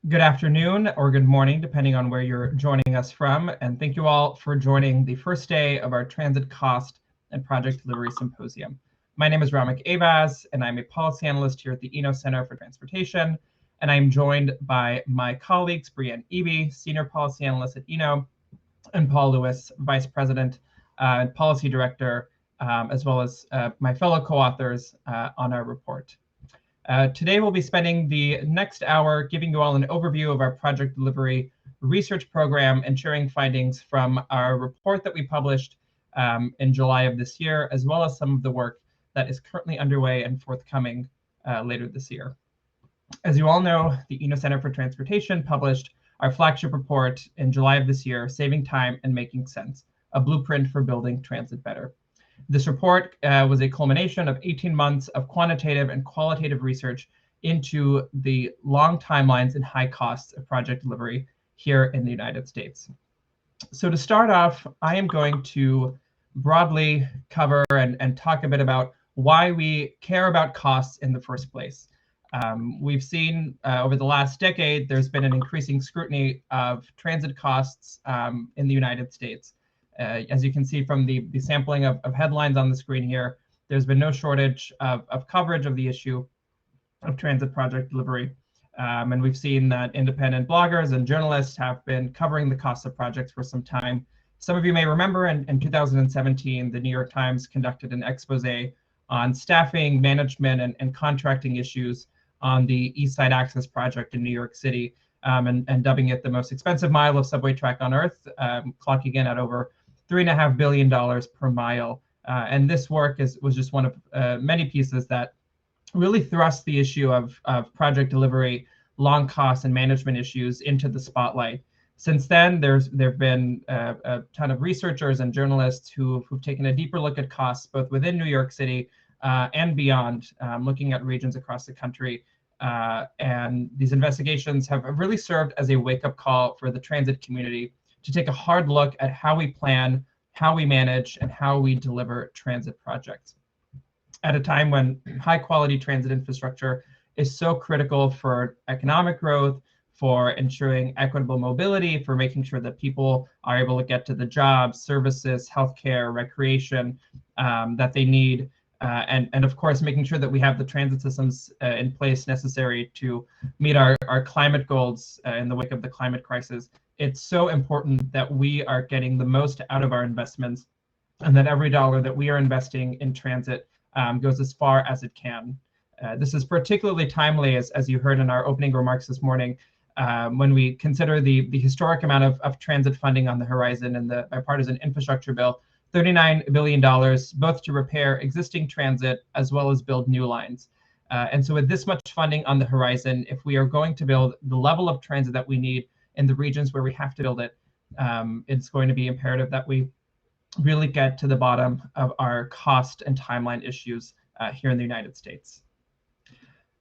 Good afternoon or good morning, depending on where you're joining us from. And thank you all for joining the first day of our Transit Cost and Project Delivery Symposium. My name is Ramik Abaz, and I'm a policy analyst here at the Eno Center for Transportation. And I'm joined by my colleagues, Brianne Eby, Senior Policy Analyst at Eno, and Paul Lewis, Vice President and Policy Director, as well as my fellow co-authors on our report. Today, we'll be spending the next hour giving you all an overview of our project delivery research program and sharing findings from our report that we published in July of this year, as well as some of the work that is currently underway and forthcoming later this year. As you all know, the Eno Center for Transportation published our flagship report in July of this year, Saving Time and Making Sense, a blueprint for building transit better. This report was a culmination of 18 months of quantitative and qualitative research into the long timelines and high costs of project delivery here in the United States. So to start off, I am going to broadly cover and talk a bit about why we care about costs in the first place. We've seen over the last decade, there's been an increasing scrutiny of transit costs in the United States. As you can see from the sampling of headlines on the screen here, there's been no shortage of coverage of the issue of transit project delivery. And we've seen that independent bloggers and journalists have been covering the costs of projects for some time. Some of you may remember in 2017, the New York Times conducted an expose on staffing, management, and contracting issues on the East Side Access project in New York City, and dubbing it the most expensive mile of subway track on Earth, clocking in at over $3.5 billion per mile. And this work was just one of many pieces that really thrust the issue of project delivery, long costs, and management issues into the spotlight. Since then, there have been a ton of researchers and journalists who've taken a deeper look at costs, both within New York City and beyond, looking at regions across the country. And these investigations have really served as a wake-up call for the transit community to take a hard look at how we plan, how we manage, and how we deliver transit projects. At a time when high-quality transit infrastructure is so critical for economic growth, for ensuring equitable mobility, for making sure that people are able to get to the jobs, services, healthcare, recreation that they need, and of course, making sure that we have the transit systems in place necessary to meet our climate goals in the wake of the climate crisis. It's so important that we are getting the most out of our investments, and that every dollar that we are investing in transit goes as far as it can. This is particularly timely, as you heard in our opening remarks this morning, when we consider the historic amount of transit funding on the horizon in the bipartisan infrastructure bill, $39 billion, both to repair existing transit as well as build new lines. And so with this much funding on the horizon, if we are going to build the level of transit that we need in the regions where we have to build it, it's going to be imperative that we really get to the bottom of our cost and timeline issues here in the United States.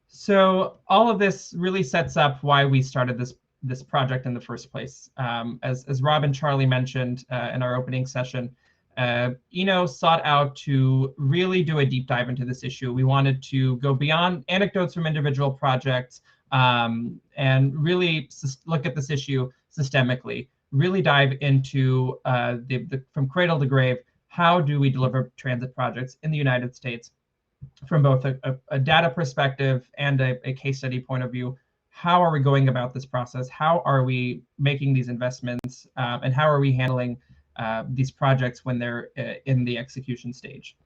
So all of this really sets up why we started this project in the first place. As Rob and Charlie mentioned in our opening session, Eno sought out to really do a deep dive into this issue. We wanted to go beyond anecdotes from individual projects and really look at this issue systemically, really dive into from cradle to grave, how do we deliver transit projects in the United States from both a data perspective and a case study point of view. How are we going about this process? How are we making these investments? And how are we handling these projects when they're in the execution stage?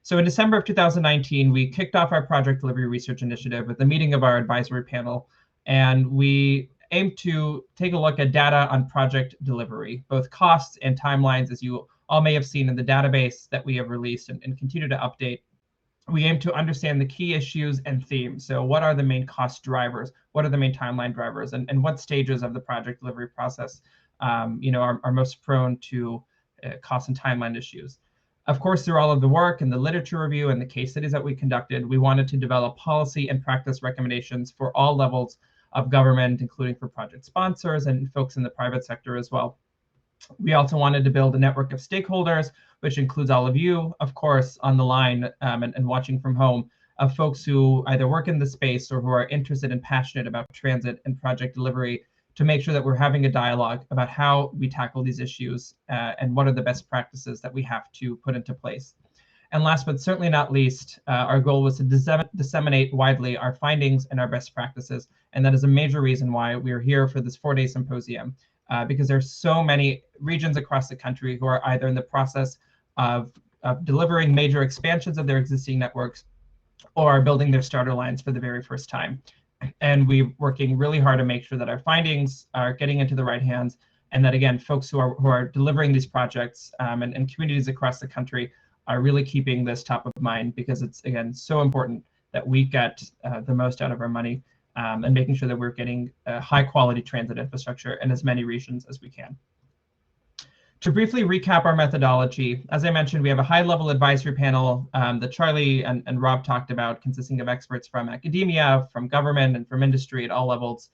So in December of 2019, we kicked off our project delivery research initiative with a meeting of our advisory panel, and we aimed to take a look at data on project delivery, both costs and timelines, as you all may have seen in the database that we have released and continue to update. We aim to understand the key issues and themes. So what are the main cost drivers? What are the main timeline drivers? And what stages of the project delivery process are most prone to cost and timeline issues? Of course, through all of the work and the literature review and the case studies that we conducted, we wanted to develop policy and practice recommendations for all levels of government, including for project sponsors and folks in the private sector as well. We also wanted to build a network of stakeholders, which includes all of you, of course, on the line and watching from home, of folks who either work in the space or who are interested and passionate about transit and project delivery to make sure that we're having a dialogue about how we tackle these issues and what are the best practices that we have to put into place. And last but certainly not least, our goal was to disseminate widely our findings and our best practices. And that is a major reason why we are here for this 4-day symposium, because there's so many regions across the country who are either in the process of delivering major expansions of their existing networks or are building their starter lines for the very first time. And we're working really hard to make sure that our findings are getting into the right hands, and that, again, folks who are delivering these projects and communities across the country are really keeping this top of mind, because it's, again, so important that we get the most out of our money and making sure that we're getting high quality transit infrastructure in as many regions as we can. To briefly recap our methodology, as I mentioned, we have a high-level advisory panel that Charlie and Rob talked about, consisting of experts from academia, from government, and from industry at all levels,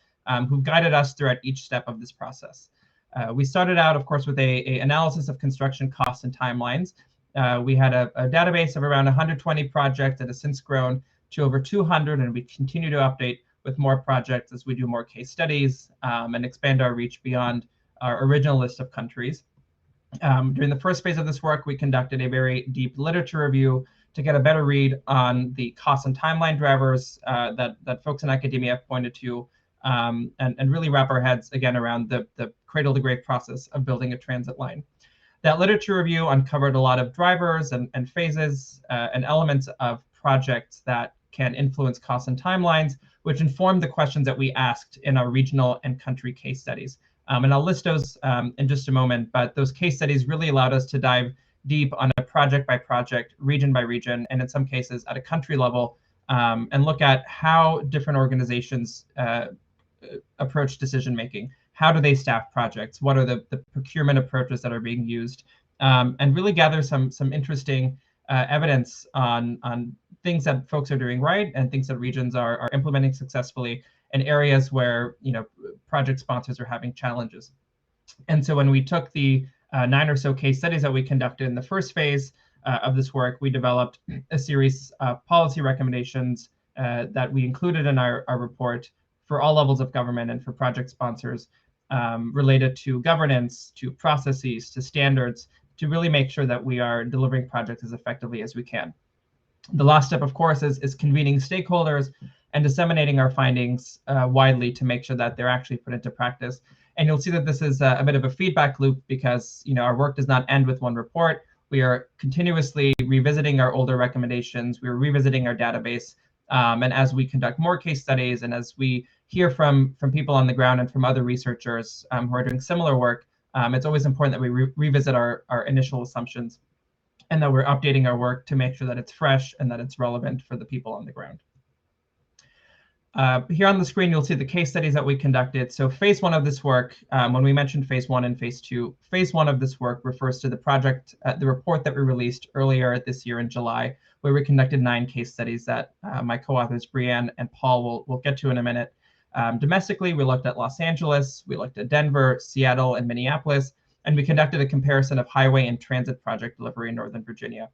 who've guided us throughout each step of this process. We started out, of course, with a analysis of construction costs and timelines. We had a database of around 120 projects that has since grown to over 200, and we continue to update with more projects as we do more case studies and expand our reach beyond our original list of countries. During the first phase of this work, we conducted a very deep literature review to get a better read on the cost and timeline drivers that folks in academia have pointed to, and really wrap our heads again around the cradle to grave process of building a transit line. That literature review uncovered a lot of drivers and phases and elements of projects that can influence costs and timelines, which informed the questions that we asked in our regional and country case studies. And I'll list those in just a moment, but those case studies really allowed us to dive deep on a project by project, region by region, and in some cases at a country level, and look at how different organizations approach decision making. How do they staff projects? What are the procurement approaches that are being used? And really gather some interesting evidence on things that folks are doing right and things that regions are implementing successfully, and areas where project sponsors are having challenges. And so when we took the 9 or so case studies that we conducted in the first phase of this work, we developed a series of policy recommendations that we included in our report for all levels of government and for project sponsors, related to governance, to processes, to standards, to really make sure that we are delivering projects as effectively as we can. The last step, of course, is convening stakeholders and disseminating our findings widely to make sure that they're actually put into practice. And you'll see that this is a bit of a feedback loop, because our work does not end with one report. We are continuously revisiting our older recommendations. We are revisiting our database. And as we conduct more case studies, and as we hear from people on the ground and from other researchers who are doing similar work, it's always important that we revisit our initial assumptions, and that we're updating our work to make sure that it's fresh and that it's relevant for the people on the ground. Here on the screen, you'll see the case studies that we conducted. So phase 1 of this work, when we mentioned phase 1 and phase 2, phase 1 of this work refers to the project, the report that we released earlier this year in July, where we conducted 9 case studies that my co-authors Brianne and Paul will get to in a minute. Domestically, we looked at Los Angeles, we looked at Denver, Seattle, and Minneapolis, and we conducted a comparison of highway and transit project delivery in Northern Virginia.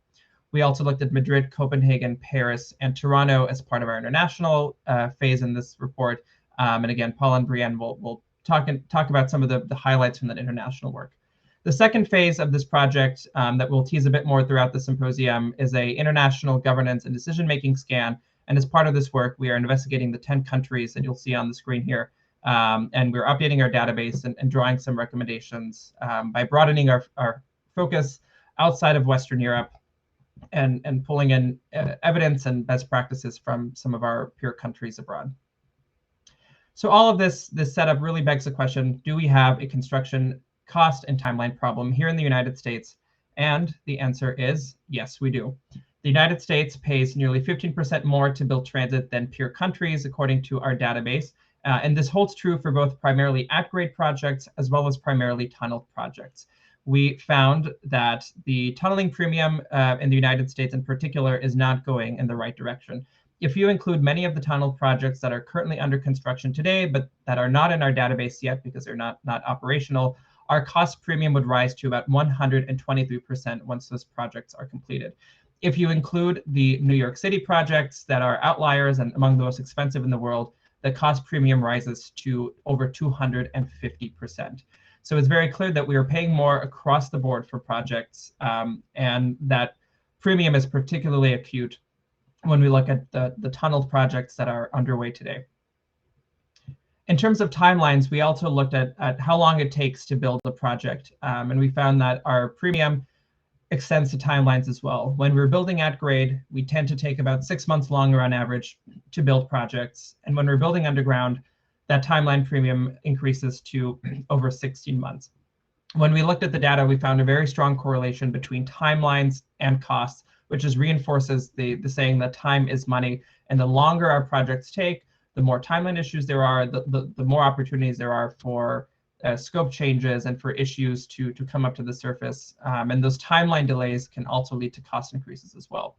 We also looked at Madrid, Copenhagen, Paris, and Toronto as part of our international phase in this report. And again, Paul and Brianne will talk about some of the highlights from that international work. The second phase of this project that we'll tease a bit more throughout the symposium is an international governance and decision-making scan. And as part of this work, we are investigating the 10 countries that you'll see on the screen here. And we're updating our database and drawing some recommendations by broadening our focus outside of Western Europe and pulling in evidence and best practices from some of our peer countries abroad. So all of this setup really begs the question, do we have a construction cost and timeline problem here in the United States? And the answer is yes, we do. The United States pays nearly 15% more to build transit than peer countries, according to our database. And this holds true for both primarily at-grade projects as well as primarily tunneled projects. We found that the tunneling premium in the United States in particular is not going in the right direction. If you include many of the tunneled projects that are currently under construction today, but that are not in our database yet because they're not operational, our cost premium would rise to about 123% once those projects are completed. If you include the New York City projects that are outliers and among the most expensive in the world, the cost premium rises to over 250%. So it's very clear that we are paying more across the board for projects, and that premium is particularly acute when we look at the tunneled projects that are underway today. In terms of timelines, we also looked at how long it takes to build a project, and we found that our premium extends to timelines as well. When we're building at grade, we tend to take about 6 months longer on average to build projects. And when we're building underground, that timeline premium increases to over 16 months. When we looked at the data, we found a very strong correlation between timelines and costs, which just reinforces the saying that time is money. And the longer our projects take, the more timeline issues there are, the more opportunities there are for scope changes and for issues to come up to the surface. And those timeline delays can also lead to cost increases as well.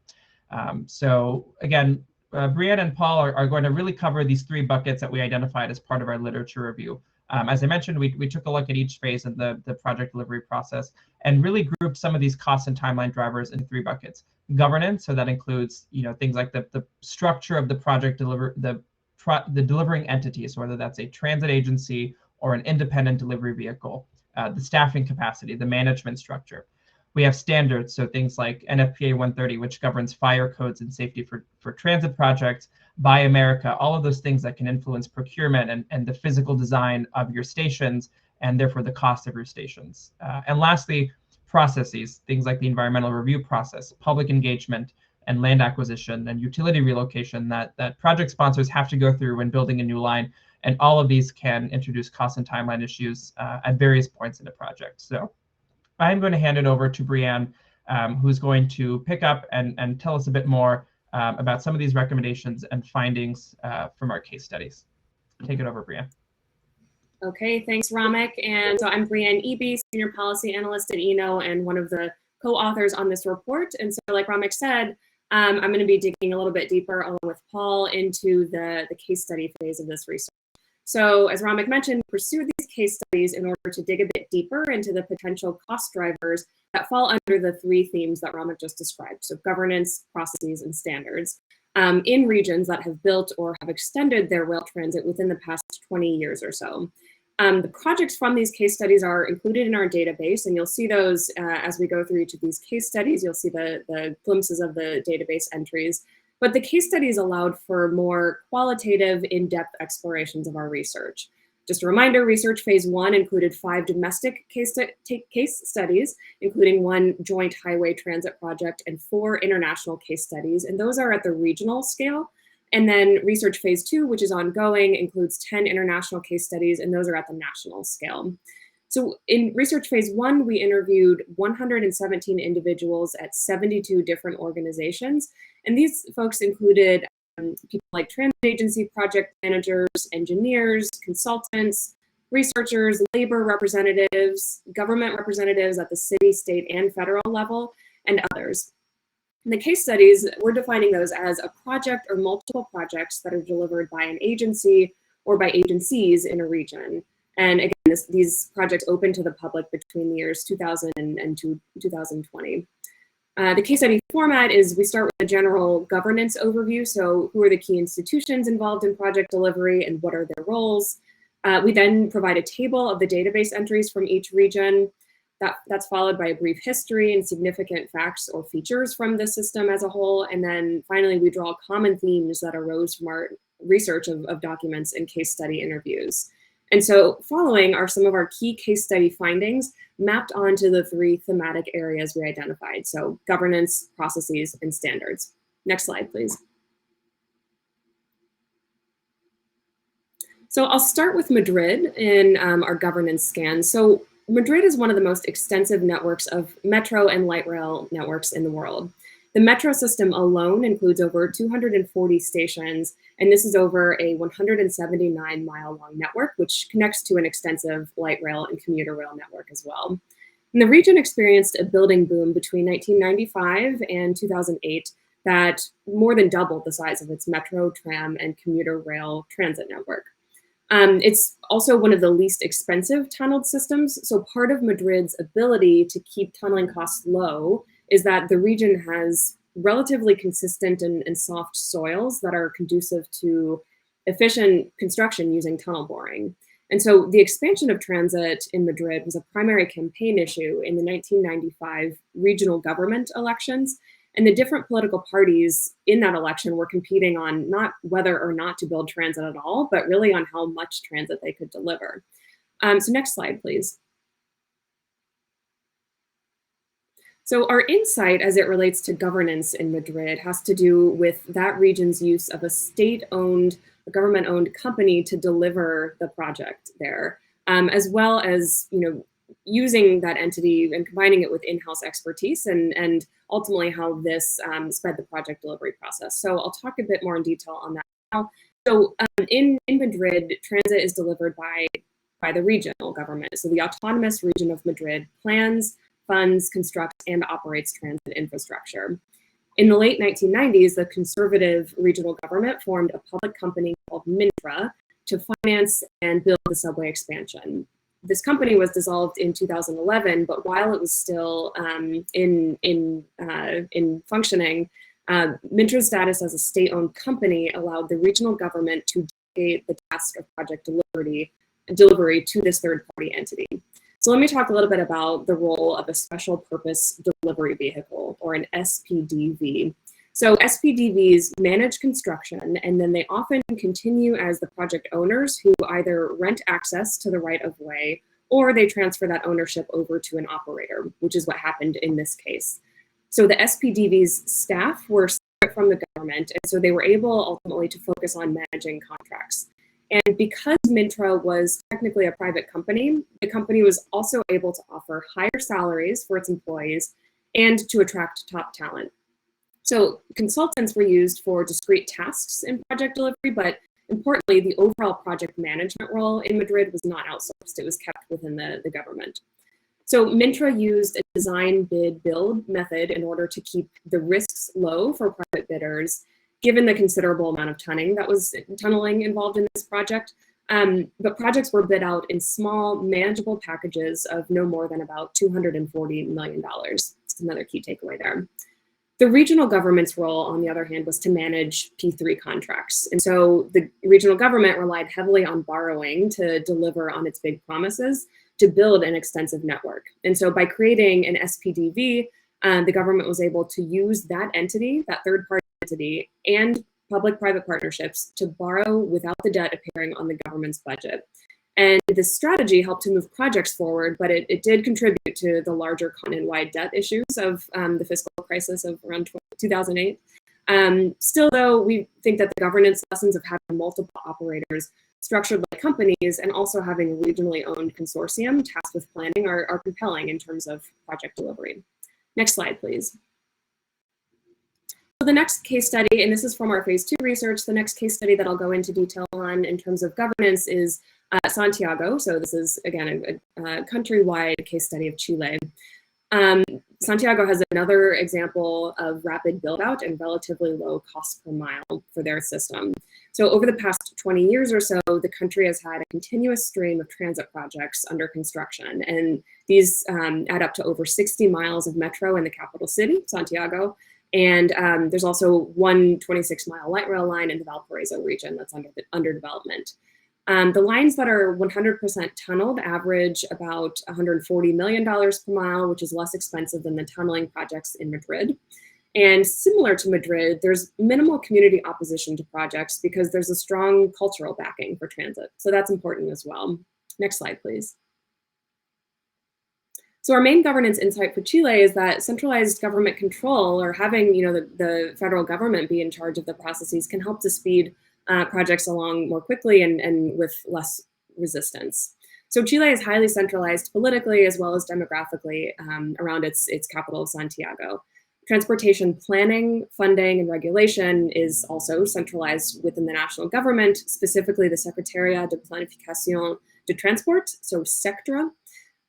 So again, Brianne and Paul are going to really cover these 3 buckets that we identified as part of our literature review. As I mentioned, we took a look at each phase of the project delivery process and really grouped some of these cost and timeline drivers into 3 buckets. Governance, so that includes things like the structure of the project the delivering entities, so whether that's a transit agency or an independent delivery vehicle, the staffing capacity, the management structure. We have standards, so things like NFPA 130, which governs fire codes and safety for transit projects, Buy America, all of those things that can influence procurement and the physical design of your stations, and therefore the cost of your stations. And lastly, processes, things like the environmental review process, public engagement, and land acquisition and utility relocation that project sponsors have to go through when building a new line. And all of these can introduce cost and timeline issues at various points in the project. So I'm going to hand it over to Brianne, who's going to pick up and tell us a bit more about some of these recommendations and findings from our case studies. Take it over, Brianne. Okay, thanks, Ramek. And so I'm Brianne Eby, Senior Policy Analyst at ENO and one of the co-authors on this report. And so like Ramek said, I'm going to be digging a little bit deeper along with Paul into the case study phase of this research. So as Ramek mentioned, we pursued these case studies in order to dig a bit deeper into the potential cost drivers that fall under the 3 themes that Ramek just described. So governance, processes, and standards in regions that have built or have extended their rail transit within the past 20 years or so. The projects from these case studies are included in our database, and you'll see those as we go through each of these case studies. You'll see the glimpses of the database entries. But the case studies allowed for more qualitative, in-depth explorations of our research. Just a reminder, research phase 1 included 5 domestic case studies, including 1 joint highway transit project and 4 international case studies, and those are at the regional scale. And then research phase 2, which is ongoing, includes 10 international case studies, and those are at the national scale. So in research phase 1, we interviewed 117 individuals at 72 different organizations. And these folks included people like transit agency project managers, engineers, consultants, researchers, labor representatives, government representatives at the city, state, and federal level, and others. In the case studies, we're defining those as a project or multiple projects that are delivered by an agency or by agencies in a region. And again, these projects open to the public between the years 2000 and 2020. The case study format is we start with a general governance overview. So who are the key institutions involved in project delivery and what are their roles? We then provide a table of the database entries from each region. That's followed by a brief history and significant facts or features from the system as a whole. And then finally, we draw common themes that arose from our research of documents and case study interviews. And so following are some of our key case study findings mapped onto the 3 thematic areas we identified. So governance, processes, and standards. Next slide, please. So I'll start with Madrid in our governance scan. So Madrid is one of the most extensive networks of metro and light rail networks in the world. The metro system alone includes over 240 stations, and this is over a 179-mile-long network, which connects to an extensive light rail and commuter rail network as well. And the region experienced a building boom between 1995 and 2008 that more than doubled the size of its metro, tram, and commuter rail transit network. It's also one of the least expensive tunneled systems. So part of Madrid's ability to keep tunneling costs low is that the region has relatively consistent and soft soils that are conducive to efficient construction using tunnel boring. And so the expansion of transit in Madrid was a primary campaign issue in the 1995 regional government elections. And the different political parties in that election were competing on not whether or not to build transit at all, but really on how much transit they could deliver. So next slide, please. So our insight as it relates to governance in Madrid has to do with that region's use of a state-owned, government-owned company to deliver the project there, as well as using that entity and combining it with in-house expertise and ultimately how this sped the project delivery process. So I'll talk a bit more in detail on that now. So in Madrid, transit is delivered by the regional government. So the autonomous region of Madrid plans, funds, constructs, and operates transit infrastructure. In the late 1990s, the conservative regional government formed a public company called Mintra to finance and build the subway expansion. This company was dissolved in 2011, but while it was still in functioning, Mintra's status as a state-owned company allowed the regional government to delegate the task of project delivery to this third-party entity. So let me talk a little bit about the role of a special purpose delivery vehicle, or an SPDV. So SPDVs manage construction, and then they often continue as the project owners who either rent access to the right-of-way or they transfer that ownership over to an operator, which is what happened in this case. So the SPDV's staff were separate from the government, and so they were able ultimately to focus on managing contracts. And because Mintra was technically a private company, the company was also able to offer higher salaries for its employees and to attract top talent. So consultants were used for discrete tasks in project delivery, but importantly, the overall project management role in Madrid was not outsourced. It was kept within the government. So Mintra used a design, bid, build method in order to keep the risks low for private bidders, given the considerable amount of tunneling involved in this project. But projects were bid out in small, manageable packages of no more than about $240 million. That's another key takeaway there. The regional government's role, on the other hand, was to manage P3 contracts. And so the regional government relied heavily on borrowing to deliver on its big promises to build an extensive network. And so by creating an SPDV, the government was able to use that entity, that third-party entity, and public-private partnerships to borrow without the debt appearing on the government's budget. And this strategy helped to move projects forward, but it did contribute to the larger continent-wide debt issues of the fiscal crisis of around 2008. Still, though, we think that the governance lessons of having multiple operators structured like companies and also having a regionally owned consortium tasked with planning are compelling in terms of project delivery. Next slide, please. So the next case study, and this is from our phase 2 research, the next case study that I'll go into detail on in terms of governance is Santiago. So this is, again, a countrywide case study of Chile. Santiago has another example of rapid build out and relatively low cost per mile for their system. So over the past 20 years or so, the country has had a continuous stream of transit projects under construction. And these add up to over 60 miles of metro in the capital city, Santiago. And there's also one 26-mile light rail line in the Valparaiso region that's under development. The lines that are 100% tunneled average about $140 million per mile, which is less expensive than the tunneling projects in Madrid. And similar to Madrid, there's minimal community opposition to projects because there's a strong cultural backing for transit. So that's important as well. Next slide, please. So our main governance insight for Chile is that centralized government control, or having the federal government be in charge of the processes, can help to speed projects along more quickly and with less resistance. So Chile is highly centralized politically as well as demographically around its capital, Santiago. Transportation planning, funding, and regulation is also centralized within the national government, specifically the Secretaría de Planificación de Transport, so SECTRA.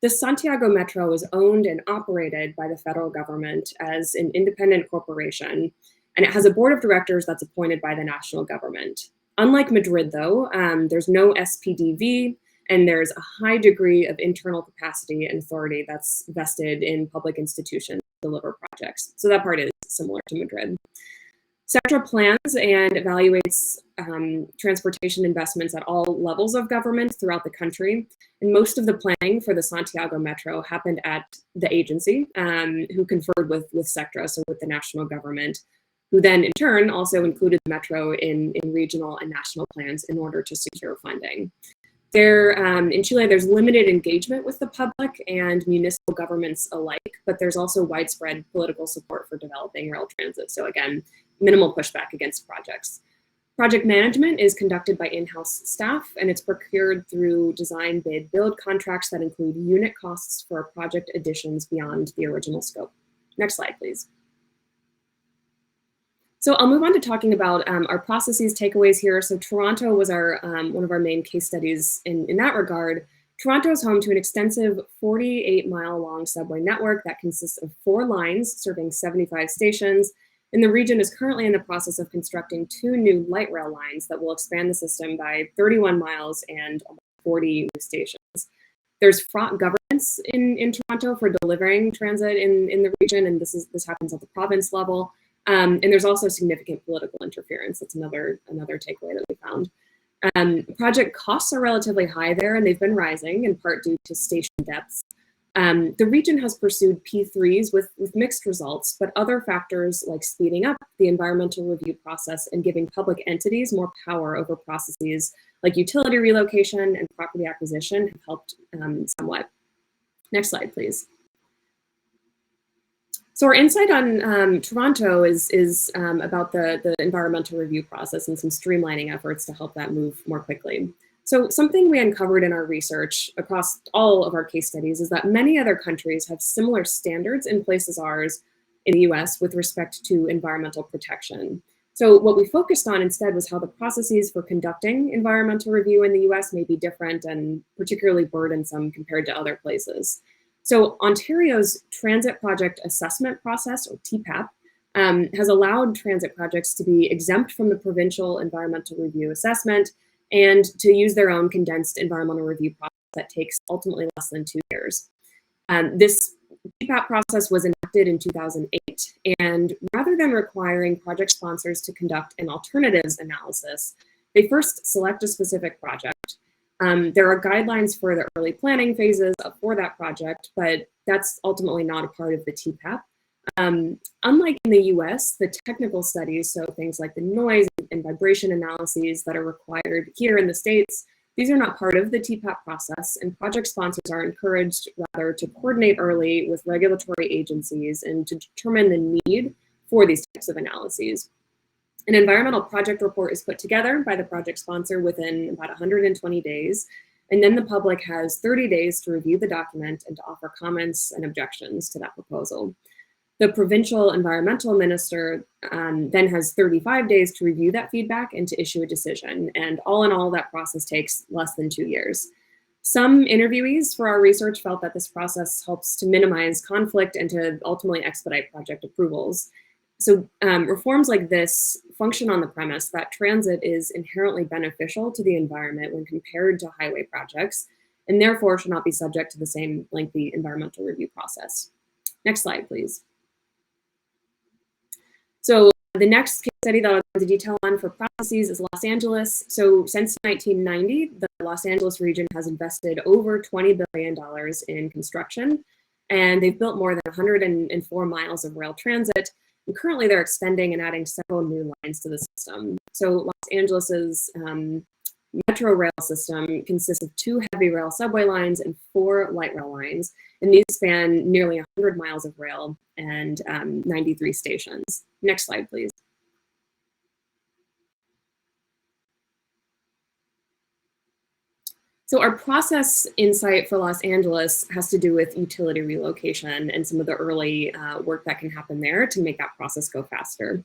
The Santiago Metro is owned and operated by the federal government as an independent corporation, and it has a board of directors that's appointed by the national government. Unlike Madrid, though, there's no SPDV, and there's a high degree of internal capacity and authority that's vested in public institutions deliver projects. So that part is similar to Madrid. Sectra plans and evaluates transportation investments at all levels of government throughout the country. And most of the planning for the Santiago Metro happened at the agency, who conferred with Sectra, so with the national government, who then in turn also included the Metro in regional and national plans in order to secure funding. In Chile, there's limited engagement with the public and municipal governments alike, but there's also widespread political support for developing rail transit. So again, minimal pushback against projects. Project management is conducted by in-house staff, and it's procured through design, bid, build contracts that include unit costs for project additions beyond the original scope. Next slide, please. So I'll move on to talking about our processes takeaways here. So Toronto was our one of our main case studies in that regard. Toronto is home to an extensive 48-mile-long subway network that consists of 4 lines serving 75 stations. And the region is currently in the process of constructing 2 new light rail lines that will expand the system by 31 miles and 40 new stations. There's fraught governance in Toronto for delivering transit in the region, and this happens at the province level. And there's also significant political interference. That's another takeaway that we found. Project costs are relatively high there, and they've been rising in part due to station depths. The region has pursued P3s with mixed results, but other factors like speeding up the environmental review process and giving public entities more power over processes like utility relocation and property acquisition have helped somewhat. Next slide, please. So our insight on Toronto is about the environmental review process and some streamlining efforts to help that move more quickly. So something we uncovered in our research across all of our case studies is that many other countries have similar standards in place as ours in the US with respect to environmental protection. So what we focused on instead was how the processes for conducting environmental review in the US may be different and particularly burdensome compared to other places. So Ontario's Transit Project Assessment Process, or TPAP, has allowed transit projects to be exempt from the provincial environmental review assessment and to use their own condensed environmental review process that takes ultimately less than 2 years. This TPAP process was enacted in 2008, and rather than requiring project sponsors to conduct an alternatives analysis, they first select a specific project. There are guidelines for the early planning phases for that project, but that's ultimately not a part of the TPAP. Unlike in the US, the technical studies, so things like the noise and vibration analyses that are required here in the States, these are not part of the TPAP process, and project sponsors are encouraged rather to coordinate early with regulatory agencies and to determine the need for these types of analyses. An environmental project report is put together by the project sponsor within about 120 days, and then the public has 30 days to review the document and to offer comments and objections to that proposal. The provincial environmental minister then has 35 days to review that feedback and to issue a decision, and all in all, that process takes less than 2 years. Some interviewees for our research felt that this process helps to minimize conflict and to ultimately expedite project approvals. So reforms like this function on the premise that transit is inherently beneficial to the environment when compared to highway projects, and therefore should not be subject to the same lengthy environmental review process. Next slide, please. So the next case study that I'll go into detail on for processes is Los Angeles. So since 1990, the Los Angeles region has invested over $20 billion in construction, and they've built more than 104 miles of rail transit. And currently, they're extending and adding several new lines to the system. So Los Angeles's metro rail system consists of 2 heavy rail subway lines and 4 light rail lines, and these span nearly 100 miles of rail and 93 stations. Next slide, please. So our process insight for Los Angeles has to do with utility relocation and some of the early work that can happen there to make that process go faster.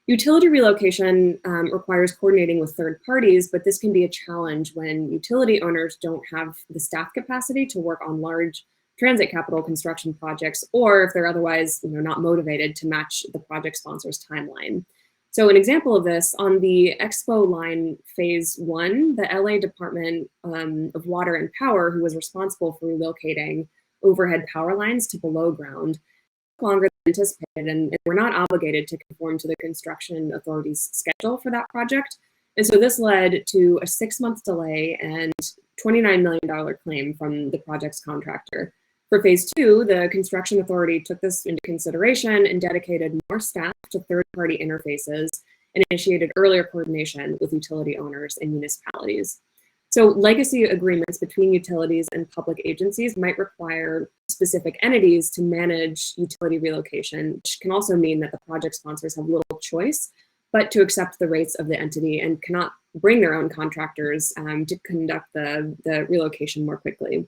Utility relocation requires coordinating with third parties, but this can be a challenge when utility owners don't have the staff capacity to work on large transit capital construction projects, or if they're otherwise not motivated to match the project sponsor's timeline. So an example of this, on the Expo Line Phase 1, the LA Department of Water and Power, who was responsible for relocating overhead power lines to below ground, took longer anticipated, and were not obligated to conform to the construction authority's schedule for that project. And so this led to a 6-month delay and $29 million claim from the project's contractor. For phase 2, the construction authority took this into consideration and dedicated more staff to third-party interfaces and initiated earlier coordination with utility owners and municipalities. So legacy agreements between utilities and public agencies might require specific entities to manage utility relocation, which can also mean that the project sponsors have little choice but to accept the rates of the entity and cannot bring their own contractors to conduct the relocation more quickly.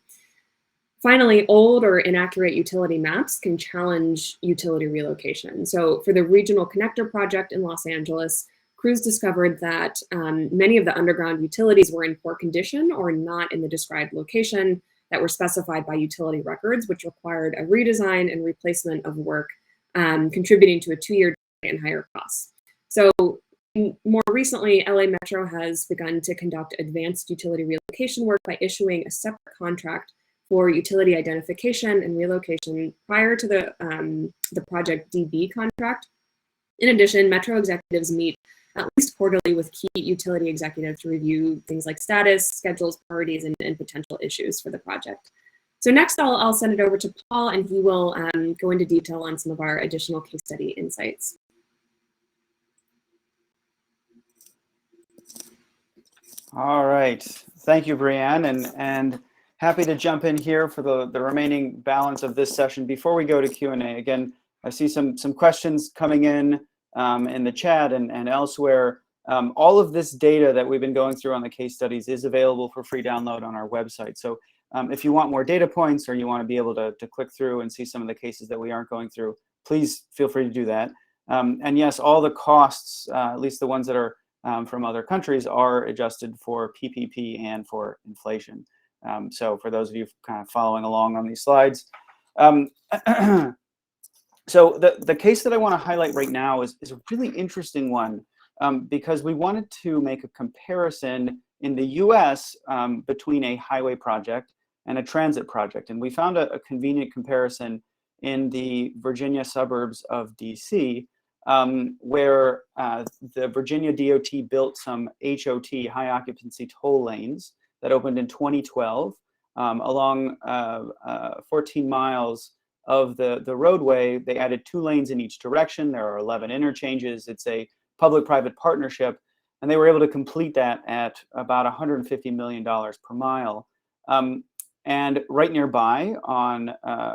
Finally, old or inaccurate utility maps can challenge utility relocation. So for the Regional Connector project in Los Angeles, crews discovered that many of the underground utilities were in poor condition or not in the described location that were specified by utility records, which required a redesign and replacement of work, contributing to a 2-year delay and higher costs. So more recently, LA Metro has begun to conduct advanced utility relocation work by issuing a separate contract for utility identification and relocation prior to the Project DB contract. In addition, Metro executives meet at least quarterly with key utility executives to review things like status, schedules, priorities, and potential issues for the project. So next, I'll send it over to Paul, and he will go into detail on some of our additional case study insights. All right, thank you, Brianne, and happy to jump in here for the remaining balance of this session. Before we go to Q&A, again, I see some questions coming in the chat and elsewhere. All of this data that we've been going through on the case studies is available for free download on our website. So if you want more data points or you want to be able to click through and see some of the cases that we aren't going through, please feel free to do that. And yes, all the costs, at least the ones that are from other countries, are adjusted for PPP and for inflation. So for those of you kind of following along on these slides. So the case that I want to highlight right now is a really interesting one because we wanted to make a comparison in the US between a highway project and a transit project. And we found a convenient comparison in the Virginia suburbs of DC, where the Virginia DOT built some HOT, high occupancy toll lanes, that opened in 2012 along 14 miles of the roadway. They added 2 lanes in each direction. There are 11 interchanges. It's a public-private partnership, and they were able to complete that at about $150 million per mile. And right nearby on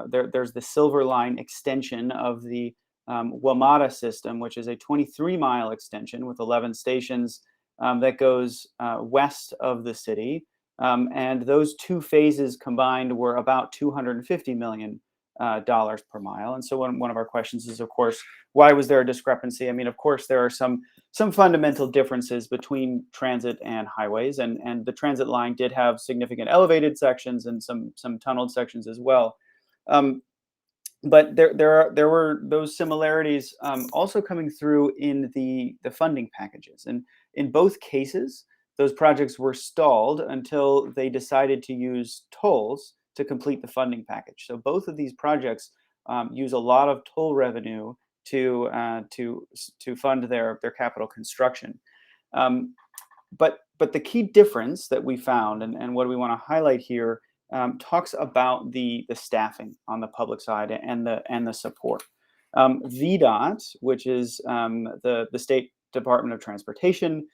there's the Silver Line extension of the WMATA system, which is a 23-mile extension with 11 stations that goes west of the city. And those 2 phases combined were about $250 million per mile. And so one of our questions is, of course, why was there a discrepancy? I mean, of course, there are some fundamental differences between transit and highways, and the transit line did have significant elevated sections and some tunneled sections as well. But there were those similarities also coming through in the funding packages. And in both cases, those projects were stalled until they decided to use tolls to complete the funding package. So both of these projects use a lot of toll revenue to fund their capital construction. But the key difference that we found, and what we want to highlight here, talks about the staffing on the public side and the support. VDOT, which is the State Department of Transportation,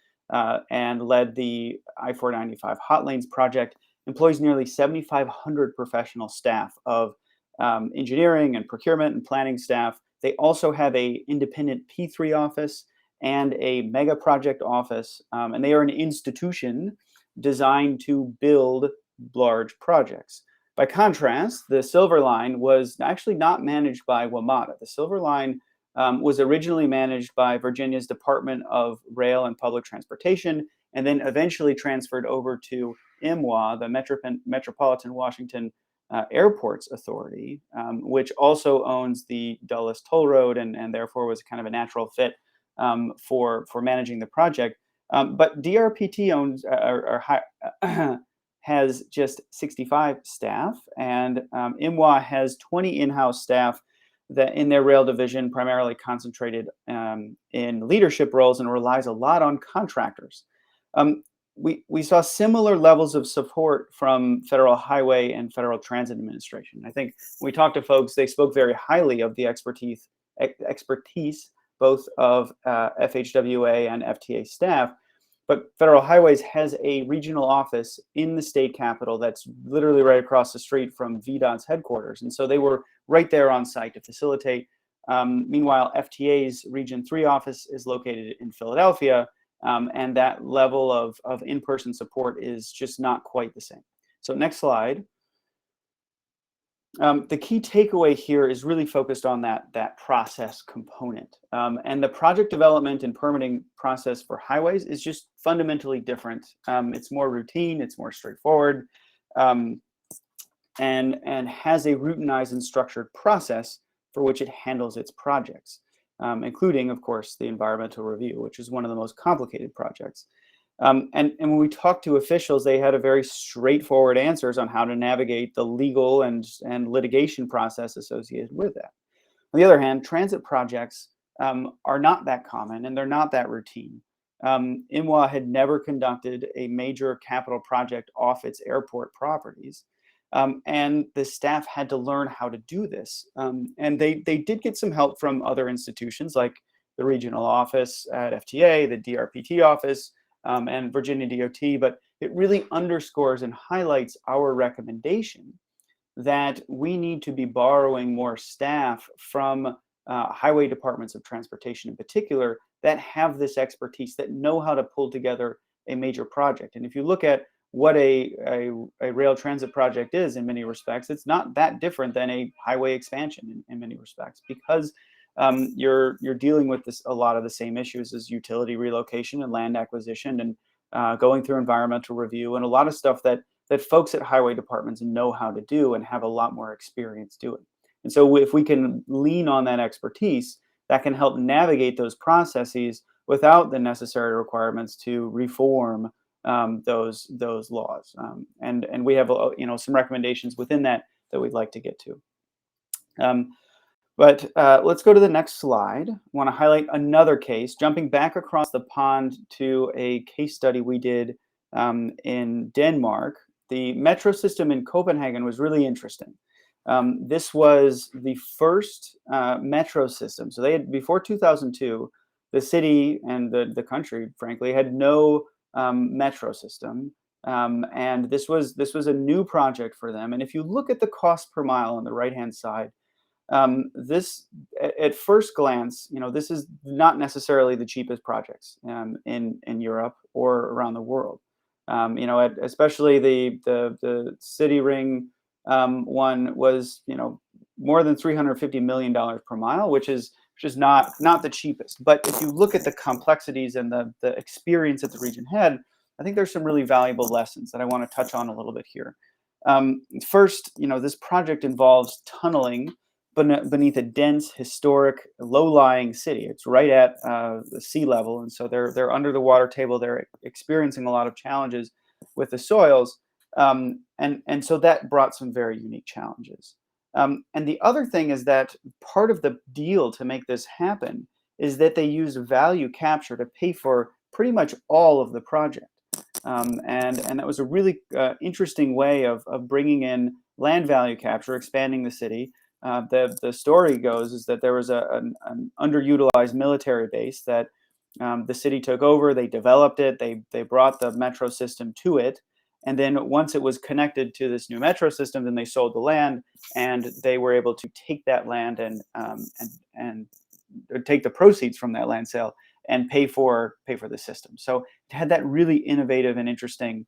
and led the I-495 Hot Lanes project, employs nearly 7,500 professional staff of engineering and procurement and planning staff. They also have an independent P3 office and a mega project office, and they are an institution designed to build large projects. By contrast, the Silver Line was actually not managed by WMATA. The Silver Line was originally managed by Virginia's Department of Rail and Public Transportation, and then eventually transferred over to MWA, the Metropolitan Washington Airports Authority, which also owns the Dulles Toll Road, and therefore was kind of a natural fit for managing the project. But DRPT has just 65 staff, and MWA has 20 in-house staff that in their rail division primarily concentrated in leadership roles and relies a lot on contractors. We saw similar levels of support from Federal Highway and Federal Transit Administration. I think when we talked to folks, they spoke very highly of the expertise both of FHWA and FTA staff. But Federal Highways has a regional office in the state capital that's literally right across the street from VDOT's headquarters. And so they were right there on site to facilitate. Meanwhile, FTA's Region 3 office is located in Philadelphia, and that level of in-person support is just not quite the same. So next slide. The key takeaway here is really focused on that process component. And the project development and permitting process for highways is just fundamentally different. It's more routine, it's more straightforward, and has a routinized and structured process for which it handles its projects, including, of course, the environmental review, which is one of the most complicated projects. And when we talked to officials, they had a very straightforward answers on how to navigate the legal and litigation process associated with that. On the other hand, transit projects are not that common and they're not that routine. IMWA had never conducted a major capital project off its airport properties, and the staff had to learn how to do this. And they did get some help from other institutions like the regional office at FTA, the DRPT office, and Virginia DOT, but it really underscores and highlights our recommendation that we need to be borrowing more staff from highway departments of transportation in particular that have this expertise, that know how to pull together a major project. And if you look at what a rail transit project is in many respects, it's not that different than a highway expansion in many respects, because you're dealing with a lot of the same issues as utility relocation and land acquisition and going through environmental review and a lot of stuff that folks at highway departments know how to do and have a lot more experience doing. And so if we can lean on that expertise, that can help navigate those processes without the necessary requirements to reform those laws. And we have some recommendations within that we'd like to get to. But let's go to the next slide. I want to highlight another case, jumping back across the pond to a case study we did in Denmark. The metro system in Copenhagen was really interesting. This was the first metro system. So they had, before 2002, the city and the country, frankly, had no metro system. And this was a new project for them. And if you look at the cost per mile on the right-hand side, this, at first glance, this is not necessarily the cheapest projects in Europe or around the world. Especially the city ring one was more than $350 million per mile, which is not the cheapest. But if you look at the complexities and the experience that the region had, I think there's some really valuable lessons that I want to touch on a little bit here. First, this project involves tunneling beneath a dense, historic, low-lying city. It's right at the sea level, and so they're under the water table. They're experiencing a lot of challenges with the soils, and so that brought some very unique challenges. And the other thing is that part of the deal to make this happen is that they use value capture to pay for pretty much all of the project, and that was a really interesting way of bringing in land value capture, expanding the city. The story goes is that there was an underutilized military base that the city took over. They developed it. They brought the metro system to it. And then once it was connected to this new metro system, then they sold the land, and they were able to take that land and take the proceeds from that land sale and pay for the system. So it had that really innovative and interesting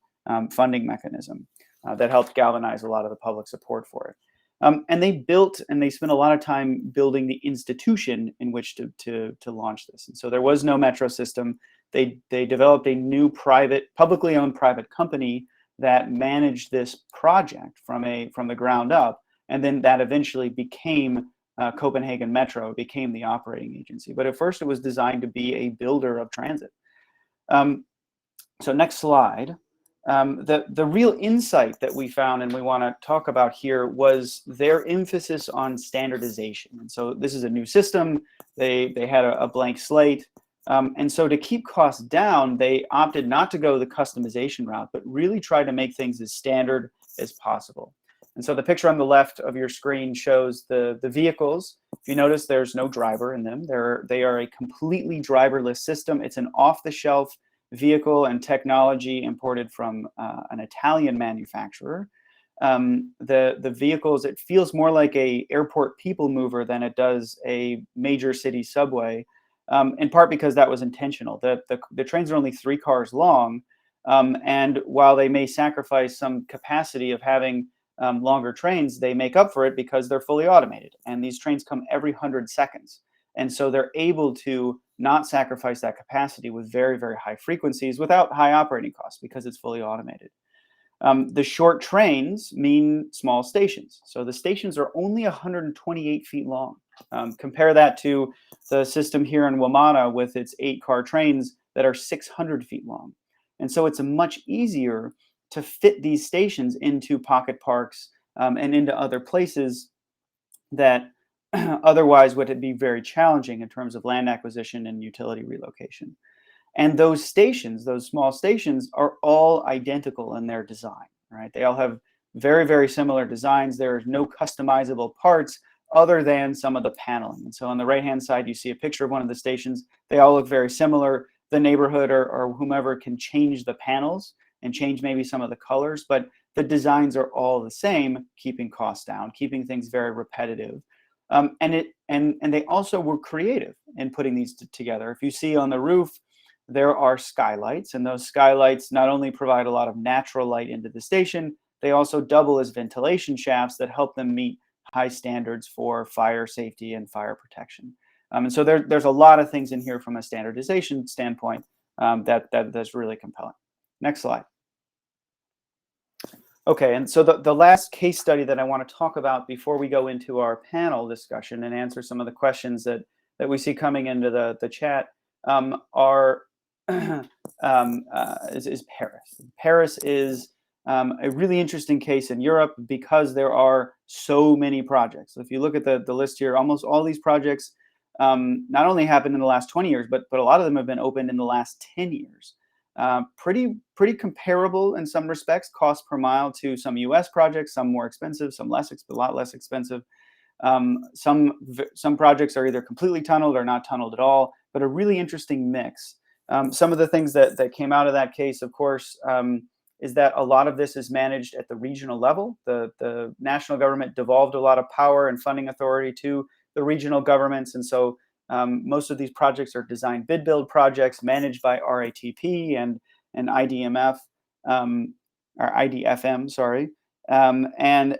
funding mechanism that helped galvanize a lot of the public support for it. And they built and they spent a lot of time building the institution in which to launch this. And so there was no metro system. They developed a new publicly owned private company that managed this project from the ground up. And then that eventually became Copenhagen Metro, became the operating agency. But at first it was designed to be a builder of transit. So next slide. The real insight that we found and we want to talk about here was their emphasis on standardization. And so this is a new system. They had a blank slate. And so to keep costs down, they opted not to go the customization route, but really try to make things as standard as possible. And so the picture on the left of your screen shows the vehicles. If you notice, there's no driver in them. They are a completely driverless system. It's an off-the-shelf vehicle and technology imported from an Italian manufacturer. The vehicles, it feels more like a airport people mover than it does a major city subway, in part because that was intentional. The trains are only 3 cars long, and while they may sacrifice some capacity of having longer trains, they make up for it because they're fully automated. And these trains come every 100 seconds. And so they're able to not sacrifice that capacity with very, very high frequencies without high operating costs because it's fully automated. The short trains mean small stations. So the stations are only 128 feet long. Compare that to the system here in Wamata with its 8-car trains that are 600 feet long. And so it's much easier to fit these stations into pocket parks and into other places that otherwise would be very challenging in terms of land acquisition and utility relocation. And those stations, those small stations, are all identical in their design, right? They all have very, very similar designs. There's no customizable parts other than some of the paneling. And so on the right-hand side, you see a picture of one of the stations. They all look very similar. The neighborhood or whomever can change the panels and change maybe some of the colors, but the designs are all the same, keeping costs down, keeping things very repetitive. And they also were creative in putting these together. If you see on the roof, there are skylights, and those skylights not only provide a lot of natural light into the station, they also double as ventilation shafts that help them meet high standards for fire safety and fire protection. And so there's a lot of things in here from a standardization standpoint that's really compelling. Next slide. Okay, and so the last case study that I want to talk about before we go into our panel discussion and answer some of the questions that we see coming into the chat is Paris. Paris is a really interesting case in Europe because there are so many projects. So if you look at the list here, almost all these projects not only happened in the last 20 years, but a lot of them have been opened in the last 10 years. Pretty comparable in some respects, cost per mile to some U.S. projects, some more expensive, some a lot less expensive. Some projects are either completely tunneled or not tunneled at all, but a really interesting mix. Some of the things that came out of that case, of course, is that a lot of this is managed at the regional level. The national government devolved a lot of power and funding authority to the regional governments, and so most of these projects are design bid build projects managed by RATP and IDMF, or IDFM, sorry. And